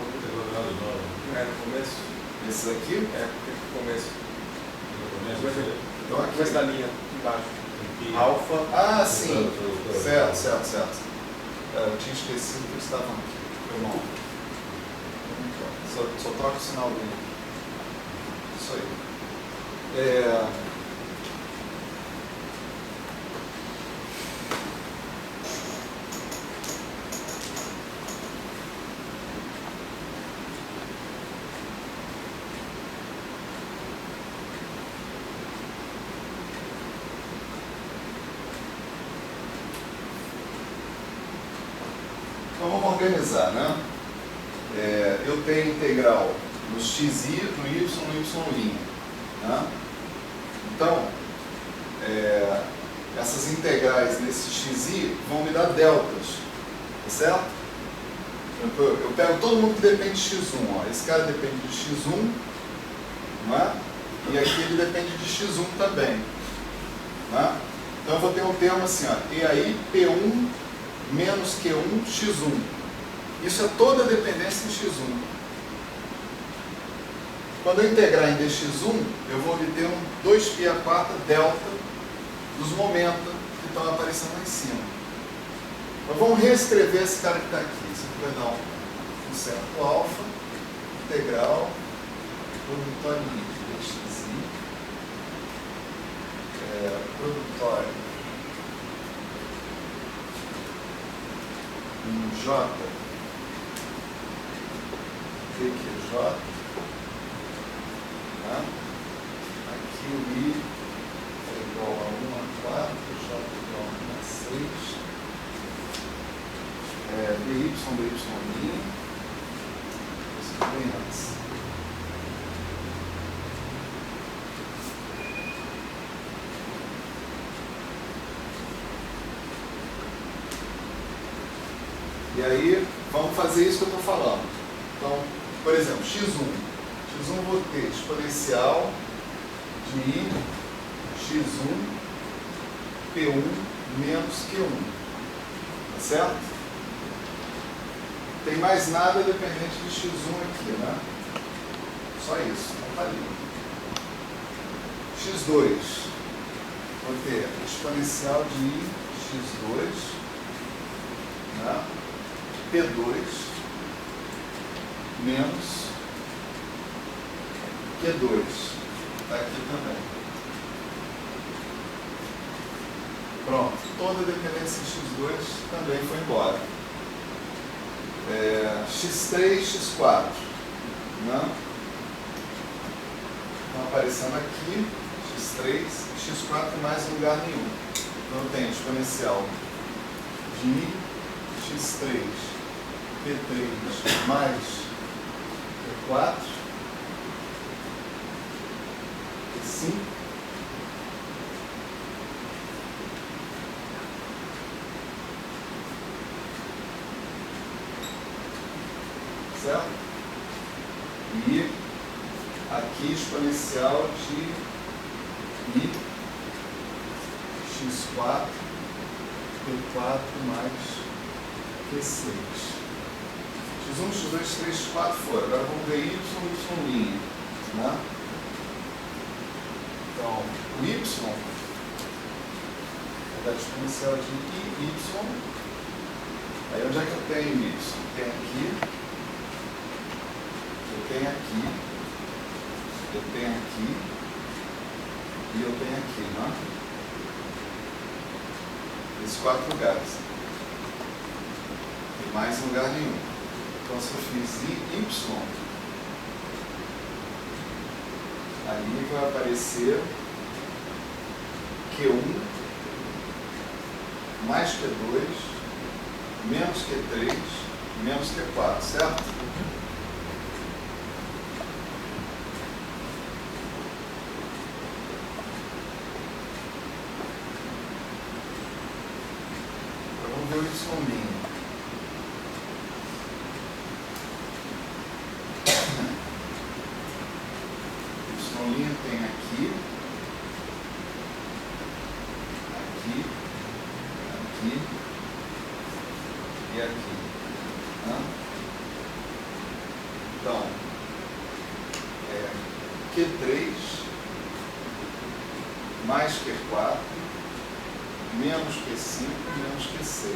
S3: É, no começo.
S1: Esses aqui?
S3: É, no começo.
S1: Então aqui.
S3: Começo da linha, embaixo. Alfa.
S1: Ah, sim. Certo. Eu tinha esquecido que eles estavam aqui. Foi bom. Só troca o sinal dele. Isso aí. Então vamos organizar, né? Eu tenho integral no xi, no y, né? Então, essas integrais nesse xi vão me dar deltas, tá certo? Eu pego todo mundo que depende de x1, ó. Esse cara depende de x1, não é? E aqui ele depende de x1 também, né? Então eu vou ter um termo assim, ó, e aí P1 menos Q1 x1. Isso é toda a dependência em x1. Quando eu integrar em dx1, eu vou obter um 2π4 delta dos momentos que estão aparecendo lá em cima. Mas vamos reescrever esse cara que está aqui. Isso aqui vai dar um certo alfa, integral, produtório de dxi, produtório em J, dqj, tá? Aqui o I é igual a 1 a 4, J é igual a 1 a 6, dy, isso é bem antes. E aí, vamos fazer isso que eu estou falando. Então, por exemplo, x1. x1 eu vou ter exponencial de I, x1, P1 menos Q1. Tá certo? Tem mais nada dependente de x1 aqui, né? Só isso, não tá ali. x2. Vou ter exponencial de I, x2, né? P2 menos Q2. Está aqui também. Pronto. Toda a dependência de x2 também foi embora. x3, x4. Né? Estão aparecendo aqui x3 e x4 mais lugar nenhum. Então eu tenho exponencial de I, x3, P3 mais P4, P5, certo? E aqui exponencial de I x4 P4 mais Q6. X1, X2, X3, X4 fora. Agora vamos ver Y, Y', né? Então, o Y é da exponencial de IY. Aí onde é que eu tenho Y? Tem aqui, eu tenho aqui, eu tenho aqui e eu tenho aqui, né? Esses 4 lugares. E mais lugar nenhum. Então, se eu fiz Y, ali vai aparecer Q1 mais Q2 menos Q3 menos Q4, certo? Então, vamos ver o Y'. Y' tem aqui, aqui, aqui e aqui. Né? Então, Q3 mais Q4 menos Q5 menos Q6.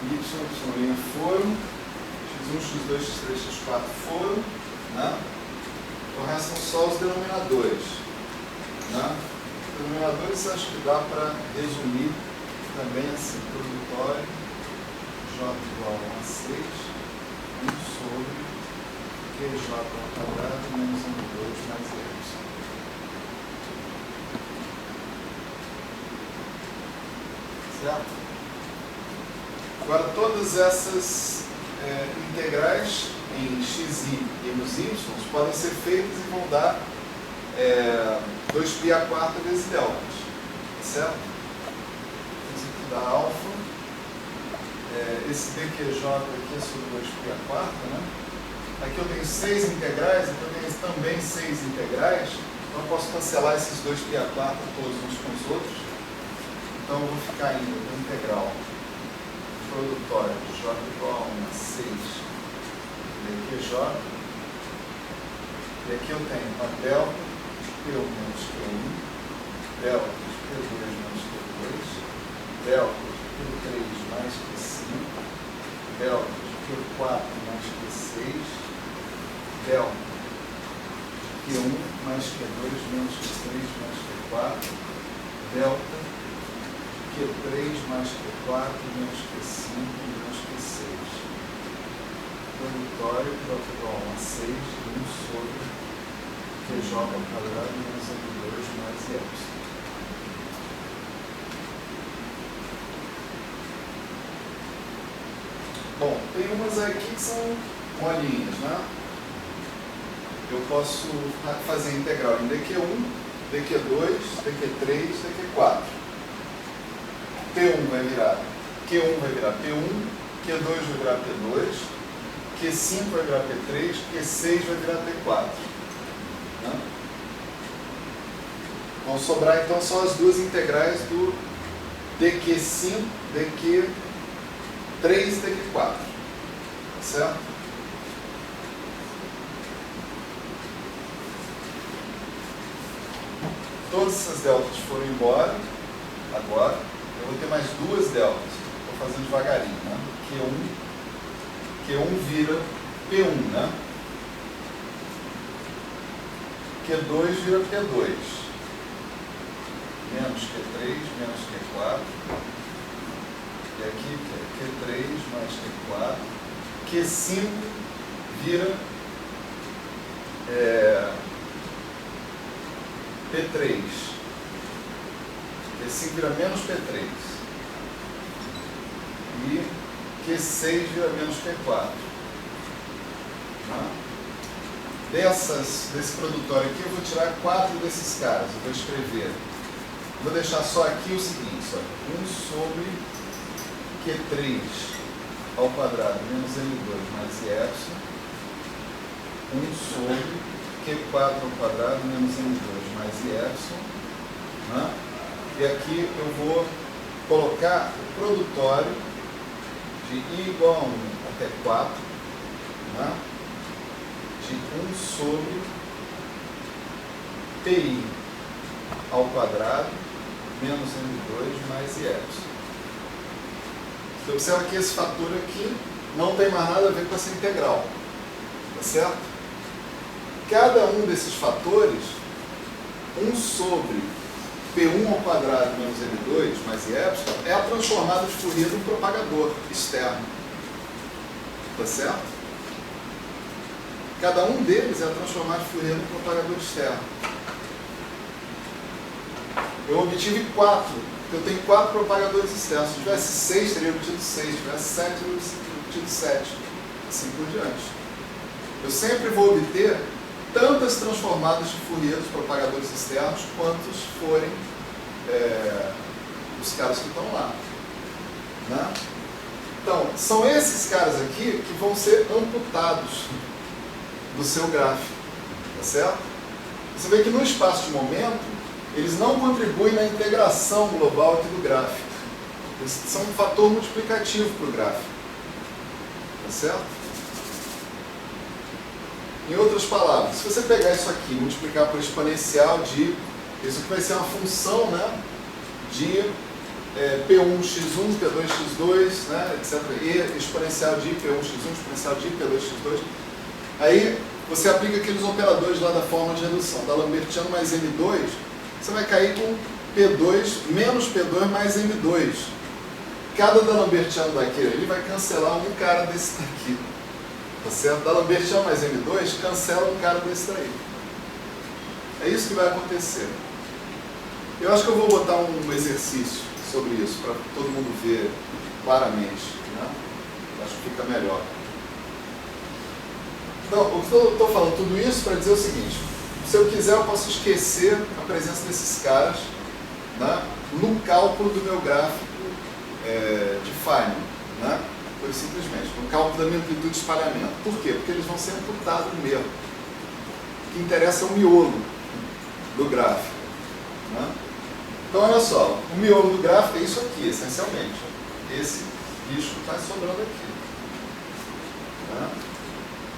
S1: Y, Y' foram, X1, X2, X3, X4 foram, né? O resto são só os denominadores. Né? Os denominadores acho que dá para resumir também assim, produtório J igual a 6, 1 sobre QJ ao quadrado menos M2 mais Y. Certo? Agora, todas essas integrais em xi e nos y podem ser feitas e vão dar 2π² vezes deltas, certo? Isso aqui dá alfa, esse dqj aqui é sobre 2π², né? Aqui eu tenho 6 integrais, aqui eu tenho também 6 integrais, então eu posso cancelar esses 2π² todos uns com os outros, então eu vou ficar indo no integral produtório de J igual a 6 dqj, e aqui eu tenho a delta de P1 menos Q1, delta de P2 menos Q2, delta de P3 mais Q5, delta de Q4 mais Q6, delta de Q1 mais Q2 menos Q3 mais Q4, delta Q3 mais Q4 menos Q5 menos Q6. Produtório igual a 6 1 sobre QJ ao quadrado menos M2 mais Y. Bom, tem umas aqui que são molinhas, né? Eu posso fazer integral em dq1, dq2, dq3, dq4. P1 vai virar Q1 vai virar P1, Q2 vai virar P2, Q5 vai virar P3, Q6 vai virar P4. Né? Vão sobrar então só as duas integrais do dq5, dq3 e dq4. Certo? Todas essas deltas foram embora agora. Eu vou ter mais duas deltas. Estou fazendo devagarinho, né? Q1 vira P1, né? Q2 vira P2. Menos Q3, menos Q4. E aqui Q3 mais Q4. Q5 vira P3. Q5 vira menos P3. E Q6 vira menos P4. Tá? desse produtório aqui, eu vou tirar 4 desses caras. Eu vou escrever. Vou deixar só aqui o seguinte, olha, 1 sobre Q3 ao quadrado menos M2 mais IE, 1 sobre Q4 ao quadrado menos M2 mais IE, né? E aqui eu vou colocar o produtório de I igual a 1 até 4, né? De 1 sobre TI ao quadrado menos M2 mais IE. Você observa que esse fator aqui não tem mais nada a ver com essa integral, tá certo? Cada um desses fatores, 1 sobre P1 ao quadrado menos M2 mais I é a transformada de Fourier de um propagador externo, tá certo? Cada um deles é a transformada de Fourier de um propagador externo. Eu obtive 4, porque eu tenho 4 propagadores externos. Se tivesse 6, teria obtido 6. Se tivesse 7, teria obtido 7. Assim por diante. Eu sempre vou obter tantas transformadas de Fourier dos propagadores externos quantos forem os caras que estão lá, né? Então, são esses caras aqui que vão ser amputados do seu gráfico, tá certo? Você vê que no espaço de momento, eles não contribuem na integração global aqui do gráfico. Eles são um fator multiplicativo para o gráfico, tá certo? Em outras palavras, se você pegar isso aqui e multiplicar por exponencial de... Isso aqui vai ser uma função, né, de P1x1, P2x2, né, etc. E exponencial de P1x1, exponencial de P2x2. Aí você aplica aqueles operadores lá da forma de redução. Da Lambertiano mais M2, você vai cair com P2 menos P2 mais M2. Cada da Lambertiano daquele, ele vai cancelar um cara desse daqui. Tá certo? Da Lambertiano mais M2, cancela um cara desse daí. É isso que vai acontecer. Eu acho que eu vou botar um exercício sobre isso, para todo mundo ver claramente, né? Acho que fica melhor. Então, eu estou falando tudo isso para dizer o seguinte: se eu quiser, eu posso esquecer a presença desses caras, né, no cálculo do meu gráfico de Feynman, né? Simplesmente, no cálculo da minha amplitude de espalhamento. Por quê? Porque eles vão ser amputados mesmo. O que interessa é o miolo do gráfico, né? Então, olha só, o miolo do gráfico é isso aqui, essencialmente. Esse bicho que está sobrando aqui, né?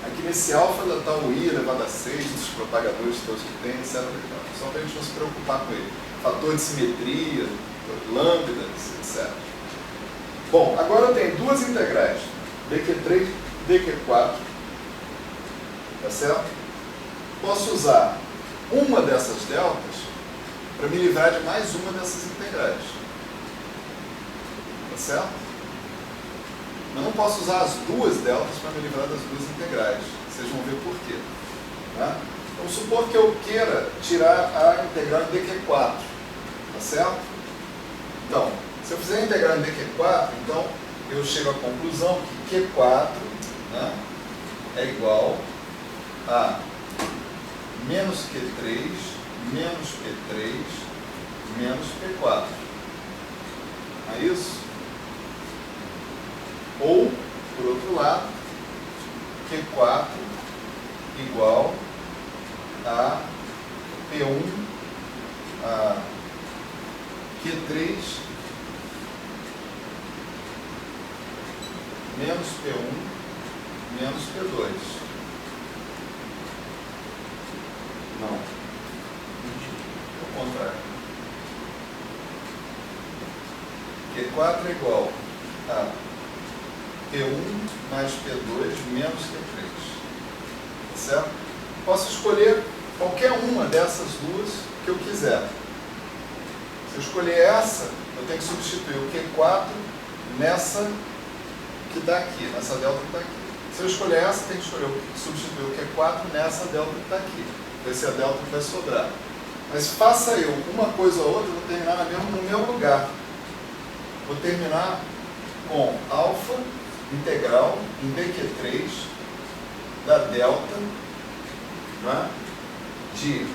S1: Aqui nesse alfa está o I elevado a 6, os propagadores todos que tem, etc. Só para a gente não se preocupar com ele. Fator de simetria, lambdas, etc. Bom, agora eu tenho duas integrais, dq3 e dq4, tá certo? Posso usar uma dessas deltas para me livrar de mais uma dessas integrais, tá certo? Eu não posso usar as duas deltas para me livrar das duas integrais, vocês vão ver por quê, tá? Vamos supor que eu queira tirar a integral em dq4, tá certo? Então, se eu fizer a integral em dq4, então eu chego à conclusão que q4, né, é igual a menos q3 menos p3 menos p4. É isso? Ou, por outro lado, q4 igual a p1 a q3 menos P1 menos P2. Não. Ao contrário. Q4 é igual a P1 mais P2 menos Q3. Certo? Posso escolher qualquer uma dessas duas que eu quiser. Se eu escolher essa, eu tenho que substituir o Q4 nessa que está aqui, nessa delta que está aqui. Se eu escolher essa, tem que substituir o Q4 nessa delta que está aqui. Vai ser a delta que vai sobrar. Mas faça eu uma coisa ou outra, eu vou terminar no mesmo lugar. Vou terminar com alfa integral em dq3 da delta né, de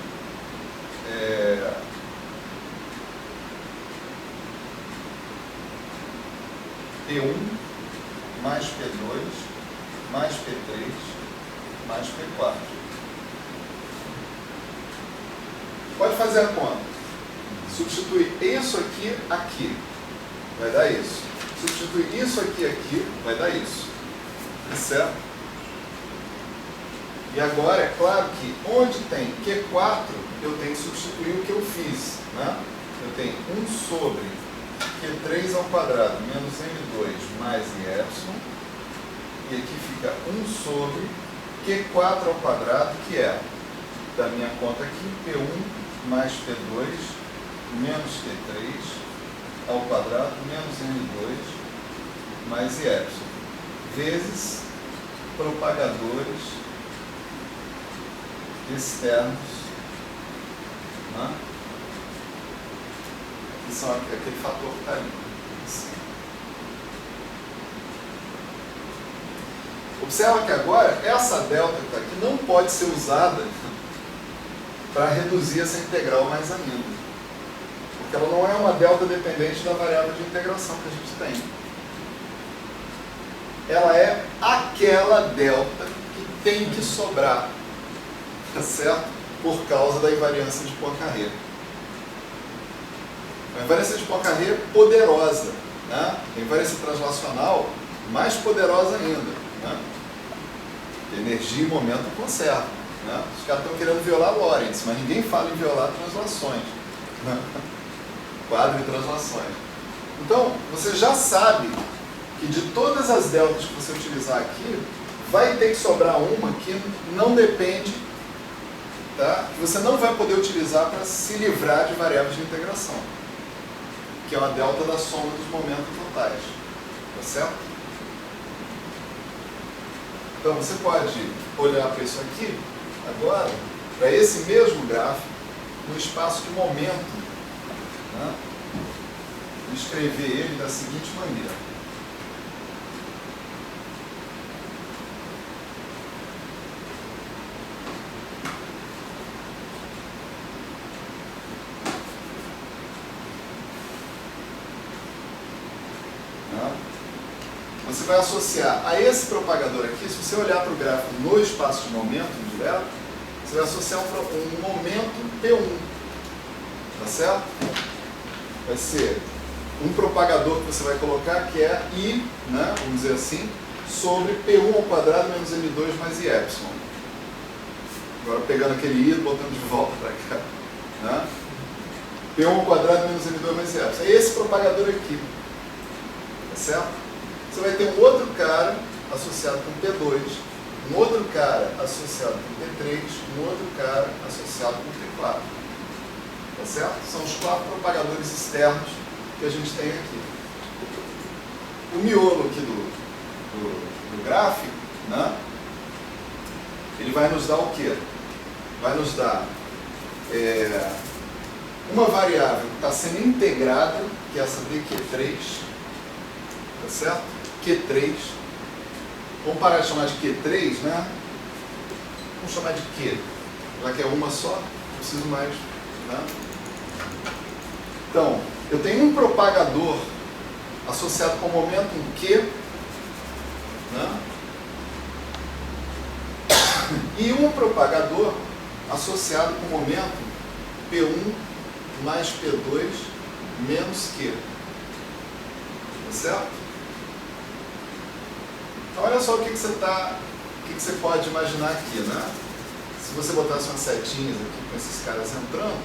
S1: P1 mais P2 mais P3 mais P4. Pode fazer a conta. Substituir isso aqui aqui, vai dar isso. Substituir isso aqui aqui, vai dar isso. Certo? E agora, é claro que onde tem Q4, eu tenho que substituir o que eu fiz, né? Eu tenho 1 sobre Q3 ao quadrado menos M2 mais Y. E aqui fica 1 sobre Q4 ao quadrado, que é, da minha conta aqui, P1 mais P2 menos Q3 ao quadrado menos M2 mais Y, vezes propagadores externos, né? Que são aquele fator que está ali. Observa que agora essa delta que está aqui não pode ser usada para reduzir essa integral mais ainda, porque ela não é uma delta dependente da variável de integração que a gente tem. Ela é aquela delta que tem que sobrar, tá certo? Por causa da invariância de Poincare. A invariância de Poincare poderosa, né? A invariância translacional mais poderosa ainda, né? Energia e momento conservam, né? Os caras estão querendo violar Lorentz, mas ninguém fala em violar translações, né? Quadro de translações. Então, você já sabe que de todas as deltas que você utilizar aqui, vai ter que sobrar uma que não depende, tá? Que você não vai poder utilizar para se livrar de variáveis de integração, que é uma delta da soma dos momentos totais, tá certo? Então você pode olhar para isso aqui agora, para esse mesmo gráfico, no espaço de momento, né? E escrever ele da seguinte maneira. Você vai associar a esse propagador aqui, se você olhar para o gráfico no espaço de momento direto, você vai associar um momento P1, tá certo? Vai ser um propagador que você vai colocar que é I, né, vamos dizer assim, sobre P1 ao quadrado menos M2 mais Y. Agora pegando aquele I e botando de volta para cá, né? P1 ao quadrado menos M2 mais Y. É esse propagador aqui, tá certo? Você vai ter um outro cara associado com P2, um outro cara associado com P3, um outro cara associado com P4. Tá certo? São os 4 propagadores externos que a gente tem aqui. O miolo aqui do gráfico, né? Ele vai nos dar o quê? Vai nos dar uma variável que está sendo integrada, que é essa dQ3, tá certo? Q3, vamos parar de chamar de Q3, né? Vamos chamar de Q, já que é uma só, não preciso mais, né? Então, eu tenho um propagador associado com o momento Q, né? E um propagador associado com o momento P1 mais P2 menos Q, tá certo? Então, olha só o que você pode imaginar aqui, né? Se você botasse umas setinhas aqui com esses caras entrando,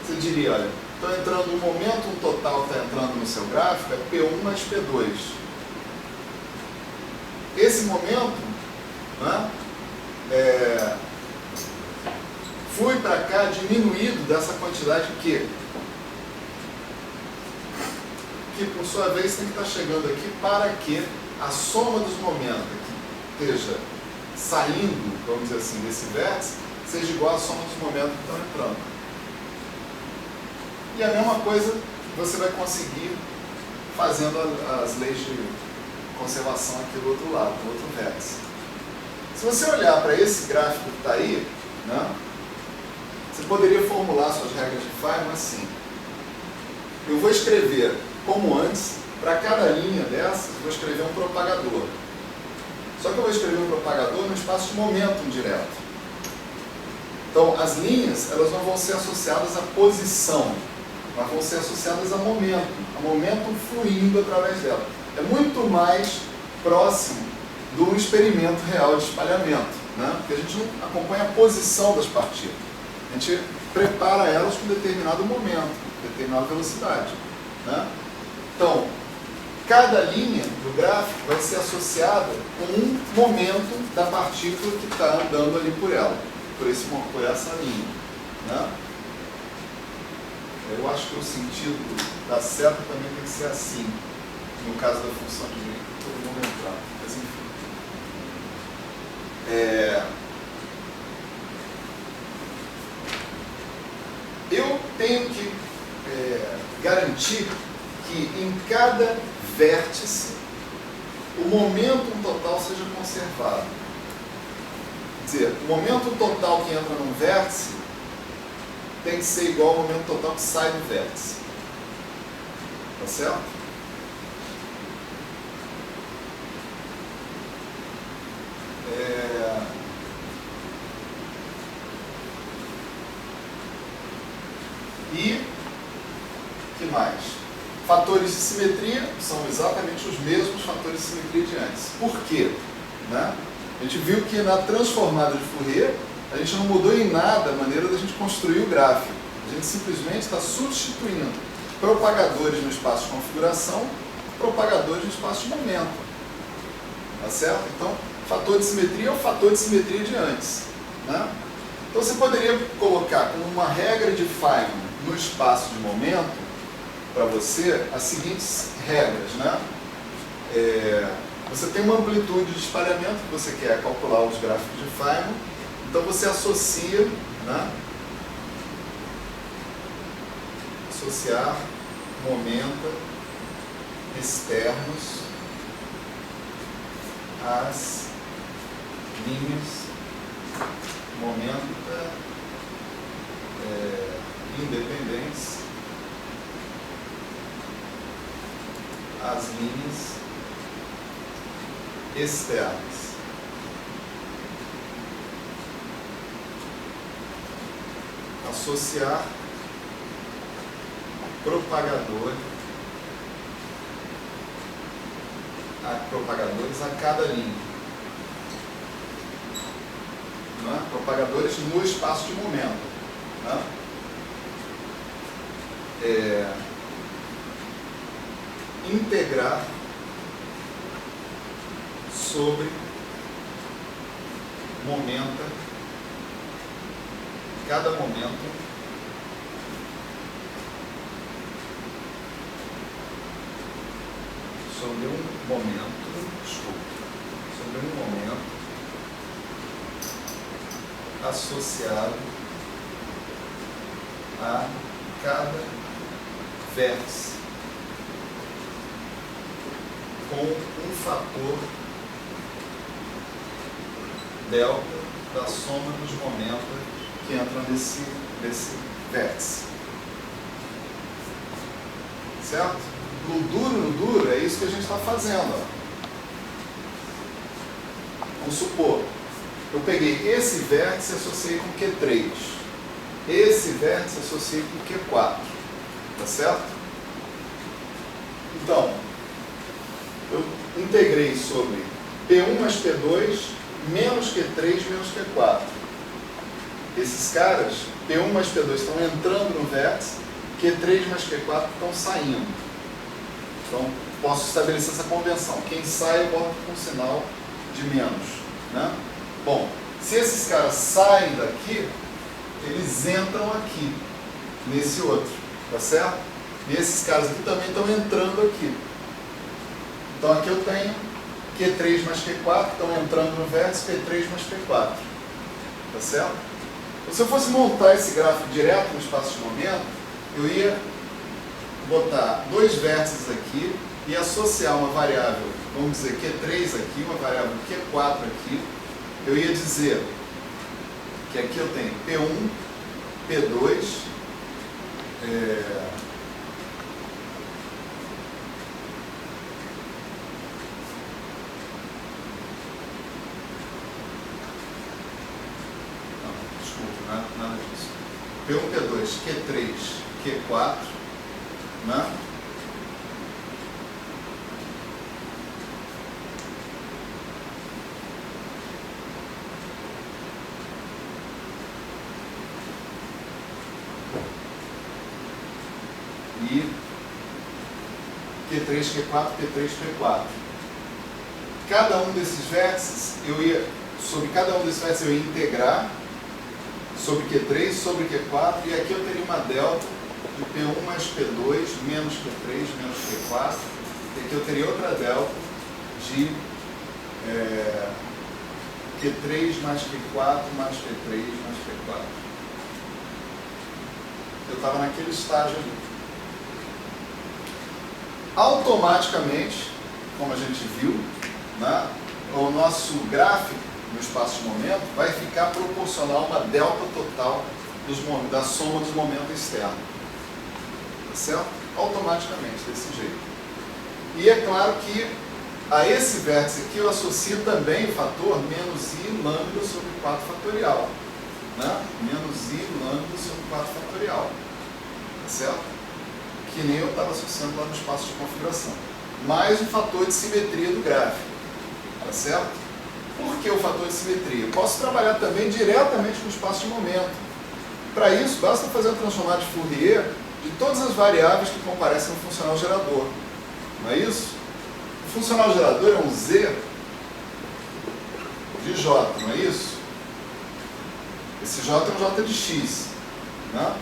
S1: você diria, olha, está entrando um momento, um total está entrando no seu gráfico, é P1 mais P2. Esse momento, né, fui para cá diminuído dessa quantidade Q, que por sua vez tem que estar chegando aqui para que a soma dos momentos que esteja saindo, vamos dizer assim, desse vértice, seja igual à soma dos momentos que estão entrando. E a mesma coisa você vai conseguir fazendo as leis de conservação aqui do outro lado, do outro vértice. Se você olhar para esse gráfico que está aí, né? Você poderia formular suas regras de Feynman assim. Eu vou escrever, como antes, para cada linha dessas, eu vou escrever um propagador. Só que eu vou escrever um propagador no espaço de momento indireto. Então, as linhas, elas não vão ser associadas à posição, mas vão ser associadas a momento fluindo através dela. É muito mais próximo do experimento real de espalhamento, né? Porque a gente não acompanha a posição das partículas. A gente prepara elas com determinado momento, determinada velocidade, né? Então, cada linha do gráfico vai ser associada com um momento da partícula que está andando ali por ela, por essa linha, né? Eu acho que o sentido da seta também tem que ser assim, no caso da função de todo mundo entrar. Mas enfim. Eu tenho que garantir que em cada vértice o momento total seja conservado. Quer dizer, o momento total que entra num vértice tem que ser igual ao momento total que sai do vértice. Tá certo? E que mais? Fatores de simetria são exatamente os mesmos fatores de simetria de antes. Por quê? Né? A gente viu que na transformada de Fourier a gente não mudou em nada a maneira da gente construir o gráfico. A gente simplesmente está substituindo propagadores no espaço de configuração por propagadores no espaço de momento. Tá certo? Então, fator de simetria é o fator de simetria de antes. Né? Então você poderia colocar como uma regra de Feynman no espaço de momento, para você, as seguintes regras. Né? Você tem uma amplitude de espalhamento que você quer calcular os gráficos de Feynman, então você associa, né? Associar momenta externos às linhas momenta independentes às linhas externas. Associar propagadores a cada linha. Né? Propagadores no espaço de momento. Né? Integrar sobre momenta, cada momento sobre um momento associado a cada vértice com um fator delta da soma dos momentos que entram nesse vértice. Certo? No duro, é isso que a gente está fazendo. Ó. Vamos supor, eu peguei esse vértice e associei com Q3. Esse vértice associei com Q4. Tá certo? Então, eu integrei sobre P1 mais P2 menos Q3 menos Q4. Esses caras, P1 mais P2 estão entrando no vértice, Q3 mais Q4 estão saindo. Então, posso estabelecer essa convenção. Quem sai, eu boto com um sinal de menos. Né? Bom, se esses caras saem daqui, eles entram aqui, nesse outro. Tá certo? E esses caras aqui também estão entrando aqui. Então, aqui eu tenho Q3 mais Q4, estão entrando no vértice, P3 mais P4. Tá certo? Então, se eu fosse montar esse gráfico direto no espaço de momento, eu ia botar dois vértices aqui e associar uma variável, vamos dizer Q3 aqui, uma variável Q4 aqui. Eu ia dizer que aqui eu tenho P1, P2, nada disso. P1, P2, Q3, Q4, né? E Q3, Q4, Q3, Q4. Cada um desses vértices, sobre cada um desses vértices eu ia integrar sobre Q3, sobre Q4, e aqui eu teria uma delta de P1 mais P2 menos Q3 menos Q4, e aqui eu teria outra delta de Q3 mais Q4 mais P3 mais P4. Eu estava naquele estágio ali. Automaticamente, como a gente viu, né, o nosso gráfico no espaço de momento vai ficar proporcional a uma delta total da soma dos momentos externos. Tá certo? Automaticamente, desse jeito. E é claro que a esse vértice aqui eu associo também o fator menos I lambda sobre 4 fatorial. Né? Menos I lambda sobre 4 fatorial. Tá certo? Que nem eu estava associando lá no espaço de configuração. Mais o fator de simetria do gráfico. Tá certo? Por que o fator de simetria? Eu posso trabalhar também diretamente com o espaço de momento. Para isso, basta fazer a transformada de Fourier de todas as variáveis que comparecem no funcional gerador. Não é isso? O funcional gerador é um Z de J, não é isso? Esse J é um J de X. Né?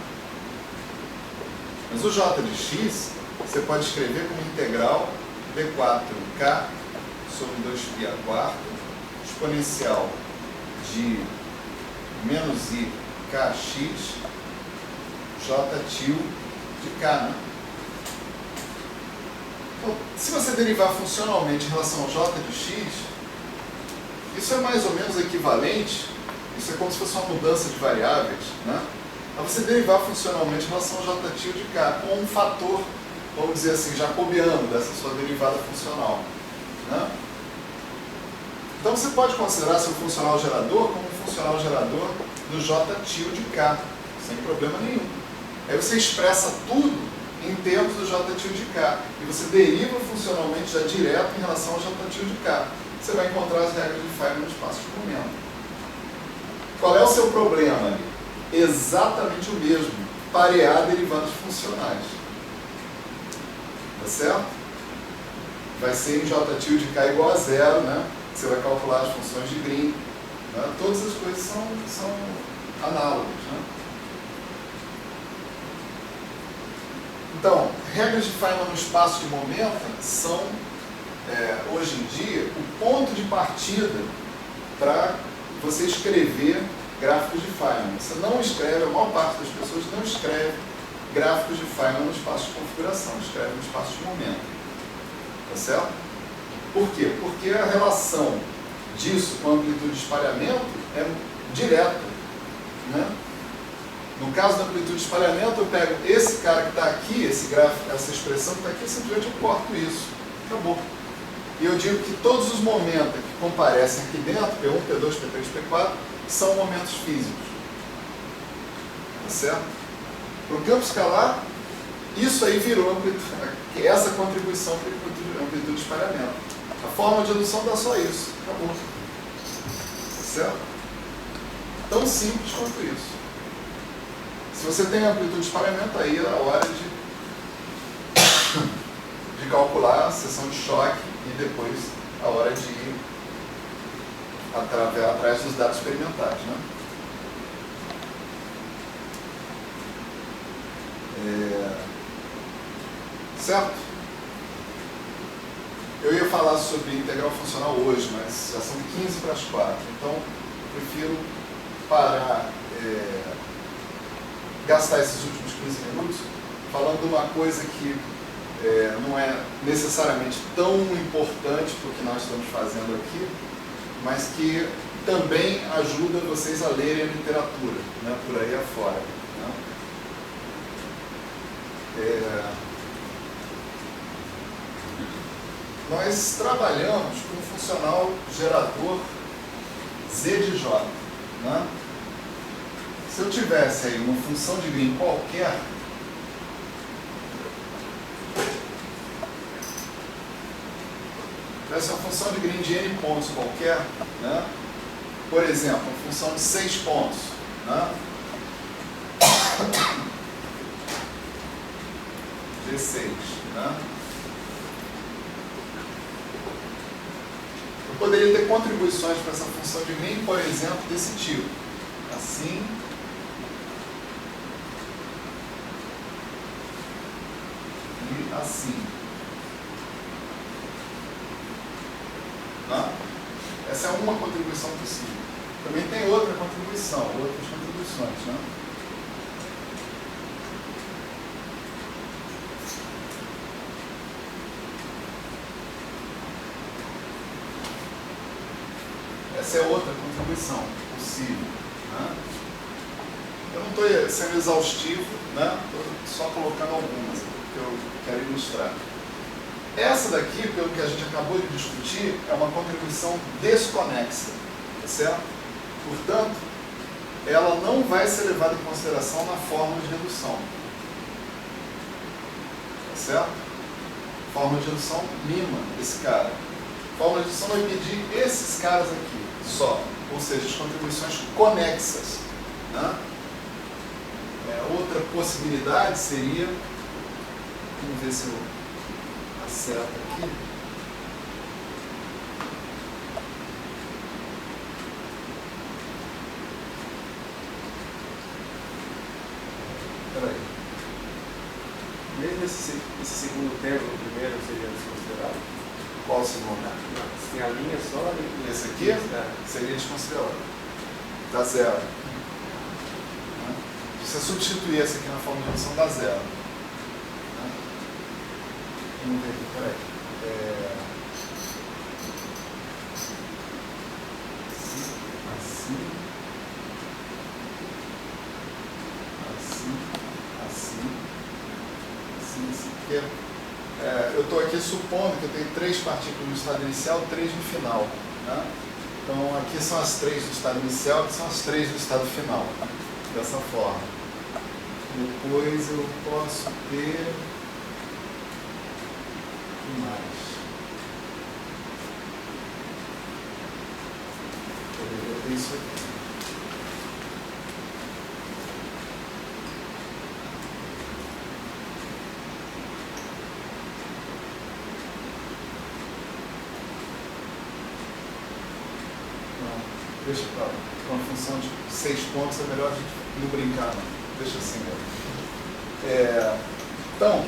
S1: Mas o J de X, você pode escrever como integral D4K sobre 2π a quarto, exponencial de menos I kx, J til de K. Né? Então, se você derivar funcionalmente em relação ao J de X, isso é mais ou menos equivalente, isso é como se fosse uma mudança de variáveis, né? A você derivar funcionalmente em relação ao J til de K, com um fator, vamos dizer assim, jacobiano dessa sua derivada funcional. Né? Então você pode considerar seu funcional gerador como um funcional gerador do J til de K, sem problema nenhum. Aí você expressa tudo em termos do J til de K, e você deriva funcionalmente já direto em relação ao J til de K. Você vai encontrar as regras de Feynman no espaço de momento. Qual é o seu problema ali? Exatamente o mesmo, parear derivadas funcionais. Tá certo? Vai ser em J til de K igual a zero, né? Você vai calcular as funções de Green. Né? Todas as coisas são análogas. Né? Então, regras de Feynman no espaço de momento são, hoje em dia, o ponto de partida para você escrever gráficos de Feynman. Você não escreve, a maior parte das pessoas não escreve gráficos de Feynman no espaço de configuração, escreve no espaço de momento. Tá certo? Por quê? Porque a relação disso com a amplitude de espalhamento é direta. Né? No caso da amplitude de espalhamento, eu pego esse cara que está aqui, esse gráfico, essa expressão que está aqui, simplesmente eu corto isso. Acabou. E eu digo que todos os momentos que comparecem aqui dentro, P1, P2, P3, P4, são momentos físicos. Tá certo? Para o campo escalar, isso aí virou amplitude, essa contribuição para a amplitude de espalhamento. A forma de adução dá só isso. Acabou. Tá certo? Tão simples quanto isso. Se você tem amplitude de espalhamento, aí é a hora de calcular a seção de choque e depois a hora de ir atrás dos dados experimentais. Né? Certo? Eu ia falar sobre integral funcional hoje, mas já são 15 para as 4. Então, eu prefiro parar, gastar esses últimos 15 minutos falando de uma coisa que não é necessariamente tão importante para o que nós estamos fazendo aqui, mas que também ajuda vocês a lerem a literatura, né, por aí afora. Né? Nós trabalhamos com um funcional gerador Z de J. Né? Se eu tivesse aí uma função de Green qualquer, tivesse uma função de Green de n pontos qualquer, né? Por exemplo, uma função de 6 pontos, né? G6, né? Eu poderia ter contribuições para essa função de Green, por exemplo, desse tipo. Assim. E assim. Tá? Essa é uma contribuição possível. Também tem outra contribuição, outras contribuições. Né? Essa é outra contribuição possível. Né? Eu não estou sendo exaustivo, né? Estou só colocando algumas que eu quero ilustrar. Essa daqui, pelo que a gente acabou de discutir, é uma contribuição desconexa, tá certo? Portanto, ela não vai ser levada em consideração na fórmula de redução. Tá certo? Fórmula de redução mima esse cara. Fórmula de redução vai medir esses caras aqui, só. Ou seja, as contribuições conexas. Né? Outra possibilidade seria, vamos ver se eu acerto aqui. Espera aí.
S3: Mesmo esse segundo termo no primeiro seria desconsiderado?
S1: Qual o segundo?
S3: Se tem a linha só...
S1: Esse aqui seria desconsiderado. Dá zero. Se você substituir esse aqui na forma de redução, dá zero. Vamos ver aqui, peraí. Assim. Eu estou aqui supondo que eu tenho 3 partículas no estado inicial, 3 no final. Né? Então, aqui são as 3 do estado inicial, aqui são as 3 do estado final. Dessa forma. Depois eu posso ter... O que mais? Poderia ter isso aqui. Deixa pra lá. Uma função de 6 pontos é melhor a gente não brincar, não. Deixa assim mesmo. Então,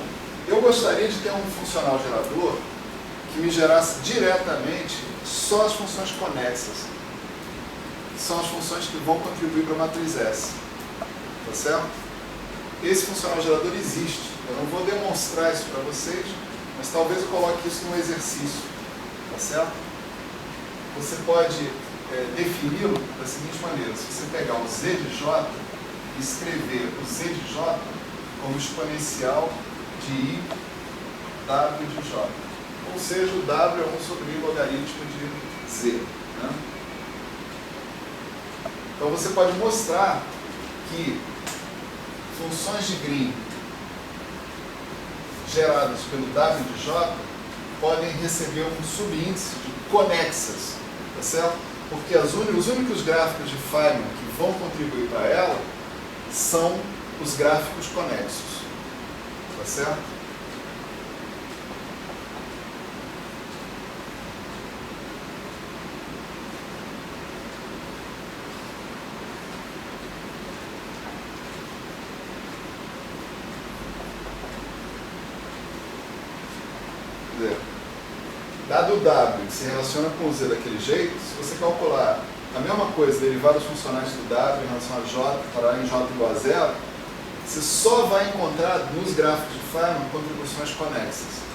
S1: eu gostaria de ter um funcional gerador que me gerasse diretamente só as funções conexas. Que são as funções que vão contribuir para a matriz S. Tá certo? Esse funcional gerador existe. Eu não vou demonstrar isso para vocês, mas talvez eu coloque isso num exercício. Tá certo? Você pode defini-lo da seguinte maneira: se você pegar o Z de J e escrever o Z de J como exponencial de I W de J, ou seja, o W é 1 sobre I logaritmo de Z. Né? Então você pode mostrar que funções de Green geradas pelo W de J podem receber um subíndice de conexas, tá certo? Porque os únicos gráficos de Feynman que vão contribuir para ela são os gráficos conexos. Tá certo? Dado o W que se relaciona com o Z daquele jeito, se você calcular a mesma coisa, derivadas funcionais do W em relação a J, parar em J igual a zero, você só vai encontrar nos gráficos de Feynman contribuições conexas.